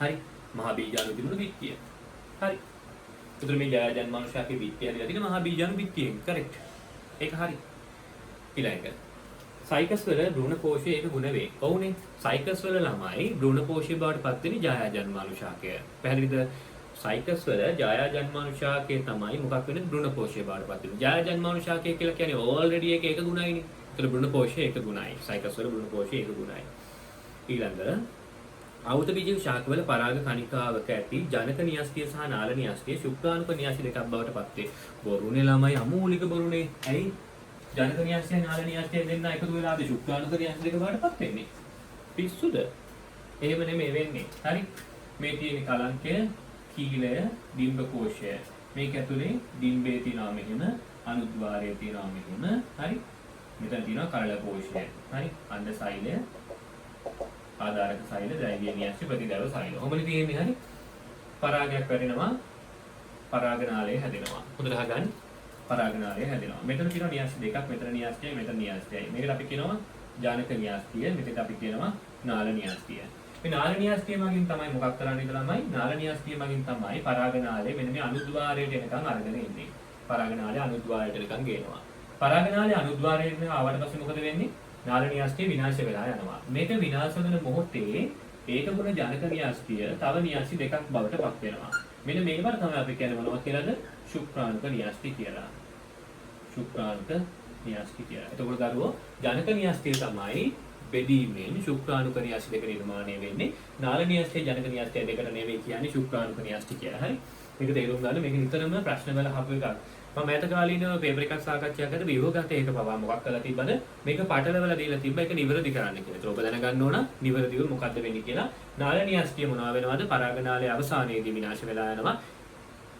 හරි? මහා බීජාණුවේ තිබුණු විත්තිය. හරි? එතකොට මේ ජාය ජන්මාණු ශාකයේ විත්තිය හරියට තියෙන මහා බීජාණු විත්තියෙන්. කරෙක්ට්. ඒක හරි. ඊළඟ සයිකස් වල භ්‍රූණ කෝෂයේ ඒක ගුණ වේ. ඔව්නේ. සයිකස් වල ළමයි භ්‍රූණ කෝෂය බවට පත් වෙන ජායා ජන්මාණු ශාකය. පැහැදිලිද? සයිකස් වල ජායා ජන්මාණු ශාකය තමයි මොකක් වෙන්නේ? භ්‍රූණ කෝෂය බවට පත් වෙන. ජායා ජන්මාණු ශාකය කියලා කියන්නේ ඕල්රෙඩි ඒක ගුණයිනේ. ඒතර භ්‍රූණ කෝෂය ඒක ගුණයි. සයිකස් වල භ්‍රූණ කෝෂය ඒක ගුණයි. ඊළඟ ආවුත බීජ ශාකවල පරාග කණිකාවක ඇති ජනක න්‍යාස්තිය සහ නාල න්‍යාස්තිය ශුක්‍රාණුක න්‍යාසි දෙකක් බවට පත් වේ. බොරුනේ ළමයි අමූලික බොරුනේ. ඇයි? ජනක න්‍යාසය නාල න්‍යාසය දෙන්න එකතු වෙලාද ශුක්‍රාණුක න්‍යාසි දෙක බවට පත් වෙන්නේ. පිස්සුද? එහෙම නෙමෙයි වෙන්නේ. හරි? මේ තියෙන කලංකය කීලය ඩිම්බ කෝෂය. මේක ඇතුලේ ඩිම්බේ තියෙනවා මෙහෙම, අනුද්වාරයේ තියෙනවා මෙහෙම. හරි? මෙතන තියෙනවා කරල කෝෂය. හරි? අණ්ඩ සෛලය, ආධාරක සෛල, ද්‍රව්‍ය න්‍යාසය, ප්‍රතිද්‍රව සෛල. ඔහොමනේ තියෙන්නේ. හරි? පරාගයක් වැටෙනවා, පරාගනාලය හැදෙනවා. හොඳට අහගන්න. පරාගනාලය හැදෙනවා. මෙතන තියෙනවා න්‍යාසි දෙකක්, මෙතන න්‍යාසියයි, මෙතන න්‍යාසියයි. මේකට අපි කියනවා ජානක න්‍යාස්තිය, මෙතෙත් අපි කියනවා නාල න්‍යාස්තිය. මේ නාල න්‍යාස්තිය මගින් තමයි මොකක් කරන්නේ ළමයි? නාල න්‍යාස්තිය මගින් තමයි පරාගනාලය මෙන්න මේ අනුද්වාරයට එනකන් අරගෙන එන්නේ. පරාගනාලය අනුද්වාරයට එනකන් ගේනවා. පරාගනාලය අනුද්වාරයට ආවට පස්සේ මොකද වෙන්නේ? නාල න්‍යාස්තිය විනාශ වෙලා යනවා. මේක විනාශ වෙන මොහොතේ ඒකගුණ ජනක න්‍යාස්තිය තව න්‍යාසි දෙකක් බවට පත් වෙනවා. මෙන්න මේකට තමයි අපි කියන්නේ මොනවද කියලාද? ශුක්‍රාණුක න්‍යාස්ති කියලා. ශුක්‍රාණුක න්‍යාස්ති කියලා. එතකොට දරුවෝ ජනක න්‍යාස්තිය තමයි බෙදීමෙන් ශුක්‍රාණුක න්‍යාස්ති දෙක නිර්මාණය වෙන්නේ. නාල න්‍යාස්තිය ජනක න්‍යාස්තිය දෙකට නෙවෙයි කියන්නේ ශුක්‍රාණුක න්‍යාස්ති කියලා. හරි? මේක තේරුම් ගන්න. මේක නිතරම ප්‍රශ්න වල හපු එකක්. මම මෑත කාලීනව පේපර් එකක් සාකච්ඡා කරද්දී විභවගත ඒක පවා මොකක් කරලා තිබ්බද? මේක පටලවලා දීලා තිබ්බ එක නිවැරදි කරන්න කියලා. ඒක ඔබ දැනගන්න ඕන නිවැරදිව මොකද්ද වෙන්නේ කියලා. නාල න්‍යාස්තිය මොනවා වෙනවද? පරාගනාලයේ අවසානයේදී විනාශ වෙලා යනවා.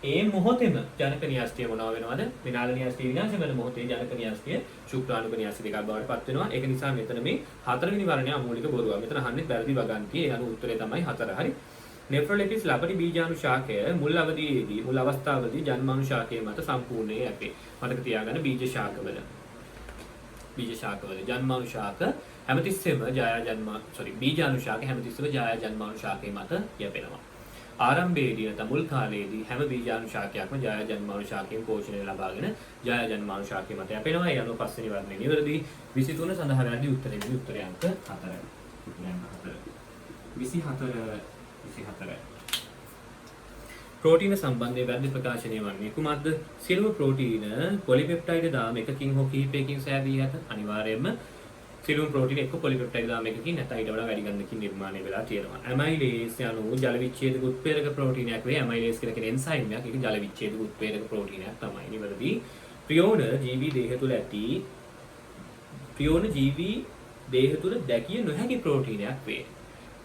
ඒ මොහොතේම ජනක න්‍යාස්තිය මොනවා වෙනවද? විනාල න්‍යාස්තිය විනාශ වෙන මොහොතේ ජනක න්‍යාස්තිය ශුක්‍රාණුක න්‍යාස්තිය දෙකක් බවට පත් වෙනවා. ඒක නිසා මෙතන මේ හතරවෙනි වර්ණය අමූලික බොරුවක්. මෙතන අහන්නේ වැරදි වගන්තිය. ඒ අනුව උත්තරේ තමයි 4. හරි. නෙෆ්‍රොලෙටිස් ලබඩි බීජාණුශාකය මුල් අවධියේදී මුල් අවස්ථාවේදී ජන්මාණුශාකයේ මත සම්පූර්ණයේ ඇතේ. මතක තියාගන්න බීජ ශාකවල ජන්මාණුශාක හැමතිස්සෙම බීජාණුශාක හැමතිස්සෙම ජන්මාණුශාකයේ මත යැපෙනවා. ආරම්භයේදී නැත්නම් මුල් කාලයේදී හැම බීජාණුශාකයක්ම ජන්මාණුශාකයෙන් පෝෂණය ලබාගෙන ජන්මාණුශාකයේ මත යැපෙනවා. ඒ අනුව පස්වෙනි වර්ණය නිවැරදි. 23 සඳහා වැරදි උත්තරේ අංක 4. 24 ප්‍රෝටීන සම්බන්ධයෙන් වැරදි ප්‍රකාශනය වන්නේ කුමක්ද? සියලුම ප්‍රෝටීන පොලිපෙප්ටයිඩ් දාම එකකින් හෝ කිහිපයකින් සෑදී ඇත. අනිවාර්යයෙන්ම සියලුම ප්‍රෝටීන එක්ක පොලිපෙප්ටයිඩ් දාම එකකින් නැත්නම් ඊට වඩා වැඩි ගණනකින් නිර්මාණය වෙලා තියෙනවා. ඇමයිලේස් යනු ජල විච්ඡේදක උත්ප්‍රේරක ප්‍රෝටීනයක් වේ. ඇමයිලේස් කියලා කියන එන්සයිම් එකක්. ඒක ජල විච්ඡේදක උත්ප්‍රේරක ප්‍රෝටීනයක් තමයි. නිවැරදි. ප්‍රියෝන ජීවි දේහ තුළ දැකිය නොහැකි ප්‍රෝටීනයක් වේ.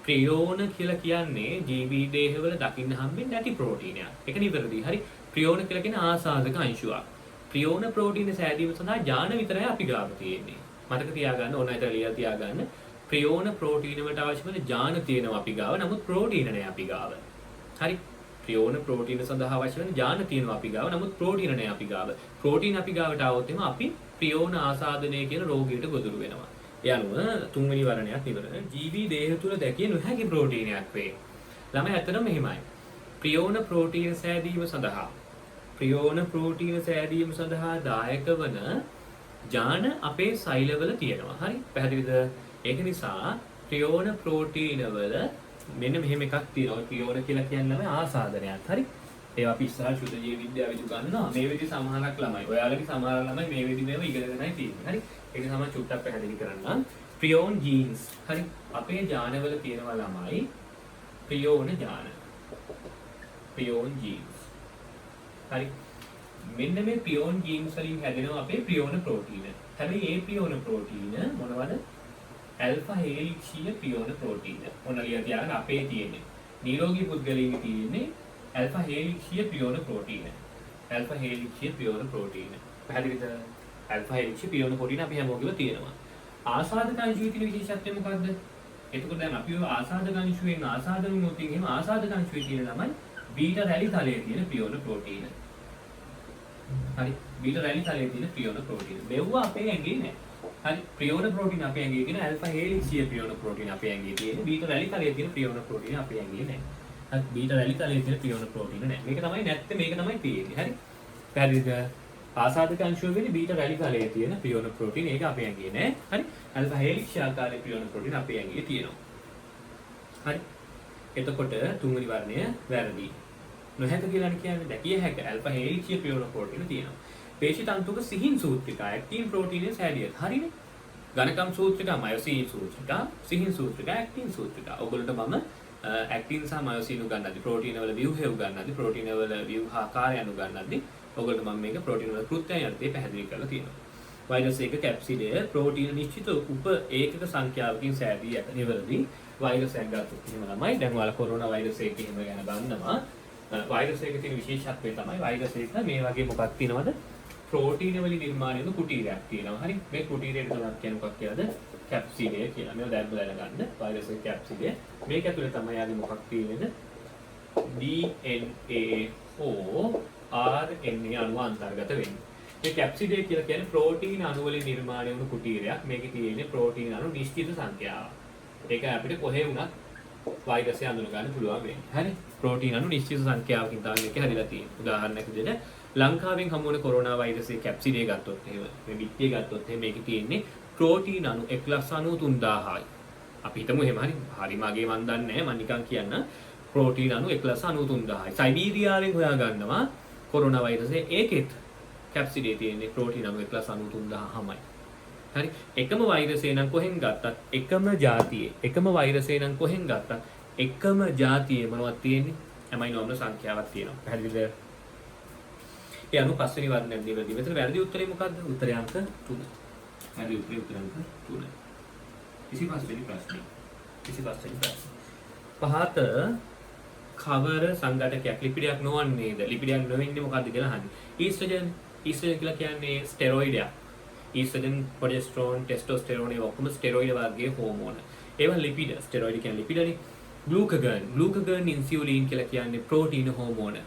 ප්‍රියෝන කියලා කියන්නේ ජීවි දේහවල දකින්න හම්බෙන්නේ නැති ප්‍රෝටීනයක්. ඒක නිවැරදි. හරි. ප්‍රියෝන කියලා කියන්නේ ආසාදක අංශුවක්. ප්‍රියෝන ප්‍රෝටීන සෑදීම සඳහා ඥාන විතරයි අපි ගාව තියෙන්නේ. මතක තියාගන්න ඕන හිතලා ලියලා තියාගන්න. ප්‍රියෝන ප්‍රෝටීන වලට අවශ්‍ය වෙන ඥාන තියෙනවා අපි ගාව. නමුත් ප්‍රෝටීන නෑ අපි ගාව. හරි. ප්‍රියෝන ප්‍රෝටීන සඳහා අවශ්‍ය වෙන ඥාන තියෙනවා අපි ගාව. නමුත් ප්‍රෝටීන නෑ අපි ගාව. ප්‍රෝටීන අපි ගාවට આવොත් එම අපි ප්‍රියෝන ආසාදනය කියන රෝගයට ගොදුරු වෙනවා. ඒ අනුව තුන්වෙනි වර්ණයක් ඉවරයි. ජීවි දේහ තුල දැකිය නොහැකි ප්‍රෝටීනයක් වේ. ළමයි ඇත්තටම මෙහෙමයි. ප්‍රියෝන ප්‍රෝටීන සෑදීම සඳහා දායක වන ඥාන අපේ සෛලවල තියෙනවා. හරි. පැහැදිලිද? ඒක නිසා ප්‍රියෝන ප්‍රෝටීන වල මෙන්න මෙහෙම එකක් තියෙනවා. ප්‍රියෝන කියලා කියන්නේ ආසාදනයක්. හරි. ඒවා අපි ඉස්සරහ ශුද්ධ ජීව විද්‍යාවේදී ගන්නවා. මේ විදි සමහරක් ළමයි. ඔයාලගේ සමහර ළමයි මේ විදි මේව ඉගෙනගෙනයි තියෙන්නේ. හරි. ඒක තමයි චුට්ටක් පැහැදිලි කරන්න. ප්‍රියෝන් ජීන්ස්. හරි. අපේ ඥානවල තියෙනවා ළමයි ප්‍රියෝන ඥාන. ප්‍රියෝන් ජීන්ස්. හරි. මෙන්න මේ ප්‍රියෝන් ජීන්ස් වලින් හැදෙනවා අපේ ප්‍රියෝන ප්‍රෝටීන. හැබැයි මේ ප්‍රියෝන ප්‍රෝටීන මොනවද? ඇල්ෆා හේලික්ෂීය ප්‍රියෝන ප්‍රෝටීන. මොන ලියලා තියාගන්න අපේ තියෙන්නේ. නිරෝගී පුද්ගලයන්ගේ තියෙන්නේ ඇල්ෆා හේලික්ෂීය ප්‍රියෝන ප්‍රෝටීන. පැහැදිලිද? ඇල්ෆා හේලික්ෂීය ප්‍රියෝන ප්‍රෝටීන අපි හැමෝගෙම තියෙනවා. ආසාදක අංශුවේ තියෙන විශේෂත්වය මොකද්ද? එතකොට දැන් අපි ආසාදක අංශුවෙන් ආසාදන වුණොත් එහෙම ආසාදක අංශුවේ තියෙන ළමයි බීටා රැලි තලයේ තියෙන ප්‍රියෝන ප්‍රෝටීන. හරි. බීටා රැලි තලයේ තියෙන ප්‍රියෝන ප්‍රෝටීන. මෙව්ව අපේ ඇඟේ නෑ. හරි. ප්‍රියෝන ප්‍රෝටීන අපේ ඇඟේ තියෙන ඇල්ෆා හේලික්ෂීය ප්‍රියෝන ප්‍රෝටීන අපේ ඇඟේ තියෙන බීටා රැලි තලයේ තියෙන ප්‍රියෝන ප්‍රෝටීන අපේ ඇඟේ නෑ. හරි. බීටා රැලි තලයේ තියෙන ප්‍රියෝන ප්‍රෝටීන නෑ. මේක තමයි නැත්තේ මේක තමයි තියෙන්නේ. හරි. පැහැදිලිද? ආසාදක අංශුව වෙන්නේ බීටා රැලි තලයේ තියෙන ප්‍රියෝන ප්‍රෝටීන. ඒක අපේ ඇඟේ නෑ. හරි. ඇල්ෆා හේලික්ෂීය ආකාරයේ ප්‍රියෝන ප්‍රෝටීන අපේ ඇඟේ තියෙනවා. හරි. එතකොට තුන්වෙනි වර්ණය වැරදි. නොහැක කියලා කියන්නේ දැකිය හැක ඇල්ෆා හේලික්ෂීය ප්‍රියෝන ප්‍රෝටීන තියෙනවා. පේශි තන්තුක සිහින් සූත්‍රිකා ඇක්ටින් ප්‍රෝටීනයේ සෑදියත්. හරිනේ. ඝනකම් සූත්‍රිකා මයොසින් සූත්‍රිකා සිහින් සූත්‍රිකා ඇක්ටින් සූත්‍රිකා. ඔයගොල්ලන්ට මම ඇක්ටින් සහ මයොසින් උගන්වද්දි ප්‍රෝටීන වල ව්‍යුහය උගන්වද්දි ප්‍රෝටීන වල ව්‍යුහාකාරයන් උගන්වද්දි ඔයගොල්ලන්ට මම මේක ප්‍රෝටීන වල කෘත්‍යයන් යටතේ පැහැදිලි කරලා තියෙනවා. වෛරස් එක කැප්සිඩය ප්‍රෝටීන නිශ්චිත උප ඒකක සංඛ්‍යාවකින් සෑදී ඇත. නිවැරදි. වෛරස් එකක් ගත්තොත් එහෙම ළමයි දැන් ඔයාලා කොරෝනා වෛරස් එක එහෙම ගැන ගන්නවා. වෛරස් එකේ තියෙන විශේෂත්වය තමයි වෛරස් එක මේ වගේ මොකක් තියෙනවද? ප්‍රෝටීන වලින් නිර්මාණය වෙන කුටීරයක් තියෙනවා. හරි. මේ කුටීරයට තමයි කියන්නේ මොකක් කියලාද? කැප්සිඩය කියලා. මේව දැන් බලලා ගන්න. වෛරස් එකේ කැප්සිඩය. මේක ඇතුලේ තමයි යාගේ මොකක් තියෙන්නේ? DNA හෝ RNA අණු අන්තර්ගත වෙන්නේ. මේ කැප්සිඩය කියලා කියන්නේ ප්‍රෝටීන අණු වලින් නිර්මාණය වන කුටීරයක්. මේකේ තියෙන්නේ ප්‍රෝටීන අණු නිශ්චිත සංඛ්‍යාවක්. ඒක අපිට කොහේ වුණත් වෛරසය අඳුන ගන්න පුළුවන් වෙන්නේ. හරි. ප්‍රෝටීන අණු නිශ්චිත සංඛ්‍යාවකින් තමයි මේක හැදිලා තියෙන්නේ. උදාහරණයක් විදිහට ලංකාවෙන් හමු වෙන කොරෝනා වෛරසයේ කැප්සිඩය ගත්තොත් එහෙම මේ පිටිය ගත්තොත් එහෙම මේකේ තියෙන්නේ ප්‍රෝටීන අණු 193000යි. අපි හිතමු එහෙම හරි මගේ මන් දන්නේ නැහැ මම නිකන් කියන්න ප්‍රෝටීන අණු 193000යි. සයිබීරියාවෙන් හොයා ගන්නවා කොරෝනා වෛරසයේ ඒකෙත් කැප්සිඩේ තියෙන්නේ ප්‍රෝටීන අණු 193000යි. හරි. එකම වෛරසය නම් කොහෙන් ගත්තත් එකම වෛරසය නම් කොහෙන් ගත්තත් එකම જાතියේ මොනවද තියෙන්නේ? ඇමයිනෝ අම්ල සංඛ්‍යාවක් තියෙනවා. පැහැදිලිද? ඒ අනුව පස්වෙනි වර්ණයක් දෙවදී. මෙතන වැරදි උත්තරේ මොකද්ද? උත්තරය අංක 3. වැරදි උත්තර අංක 3. 25 වෙනි ප්‍රශ්නේ. පහත කවර සංඝටකයක් ලිපිඩයක් නොවන්නේද? ලිපිඩයක් නොවෙන්නේ මොකද්ද කියලා අහන්නේ. ඊස්ට්‍රජන් කියලා කියන්නේ ස්ටෙරොයිඩයක්. ඊස්ට්‍රජන්, ප්‍රොජෙස්ටරෝන්, ටෙස්ටෝස්ටෙරෝන් ඒ ඔක්කොම ස්ටෙරොයිඩ් වර්ගයේ හෝමෝන. ඒවා ලිපිඩ. ස්ටෙරොයිඩ් කියන්නේ ලිපිඩනේ. ග්ලූකගන් ඉන්සියුලින් කියලා කියන්නේ ප්‍රෝටීන හෝමෝන.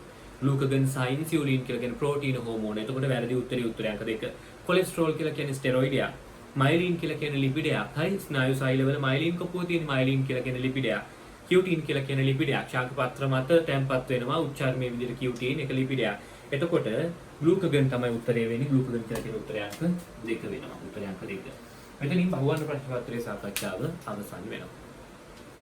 ග්ලූකගන් සයින්සියුලින් කියලා කියන්නේ ප්‍රෝටීන හෝමෝන. එතකොට වැරදි උත්තරය අංක 2. කොලෙස්ටරෝල් කියලා කියන්නේ ස්ටෙරොයිඩයක්. මයිලින් කියලා කියන්නේ ලිපිඩයක්. හරි ස්නායු සෛලවල මයිලින් කපුව තියෙන මයිලින් කියලා කියන්නේ ලිපිඩයක්. කියුටින් කියලා කියන්නේ ලිපිඩයක්. ශාකපත්‍ර මත තැන්පත් වෙනවා උච්චාරණයේ විදිහට කියුටින් එක ලිපිඩයක්. එතකොට ග්ලූකගන් තමයි උත්තරය වෙන්නේ. ග්ලූකගන් කියලා කියන උත්තරය අංක 2 වෙනවා. උත්තරය අංක 2. මෙතනින් බහුවර්ණ ප්‍රශ්න පත්‍රයේ සාකච්ඡාව අවසන් වෙනවා.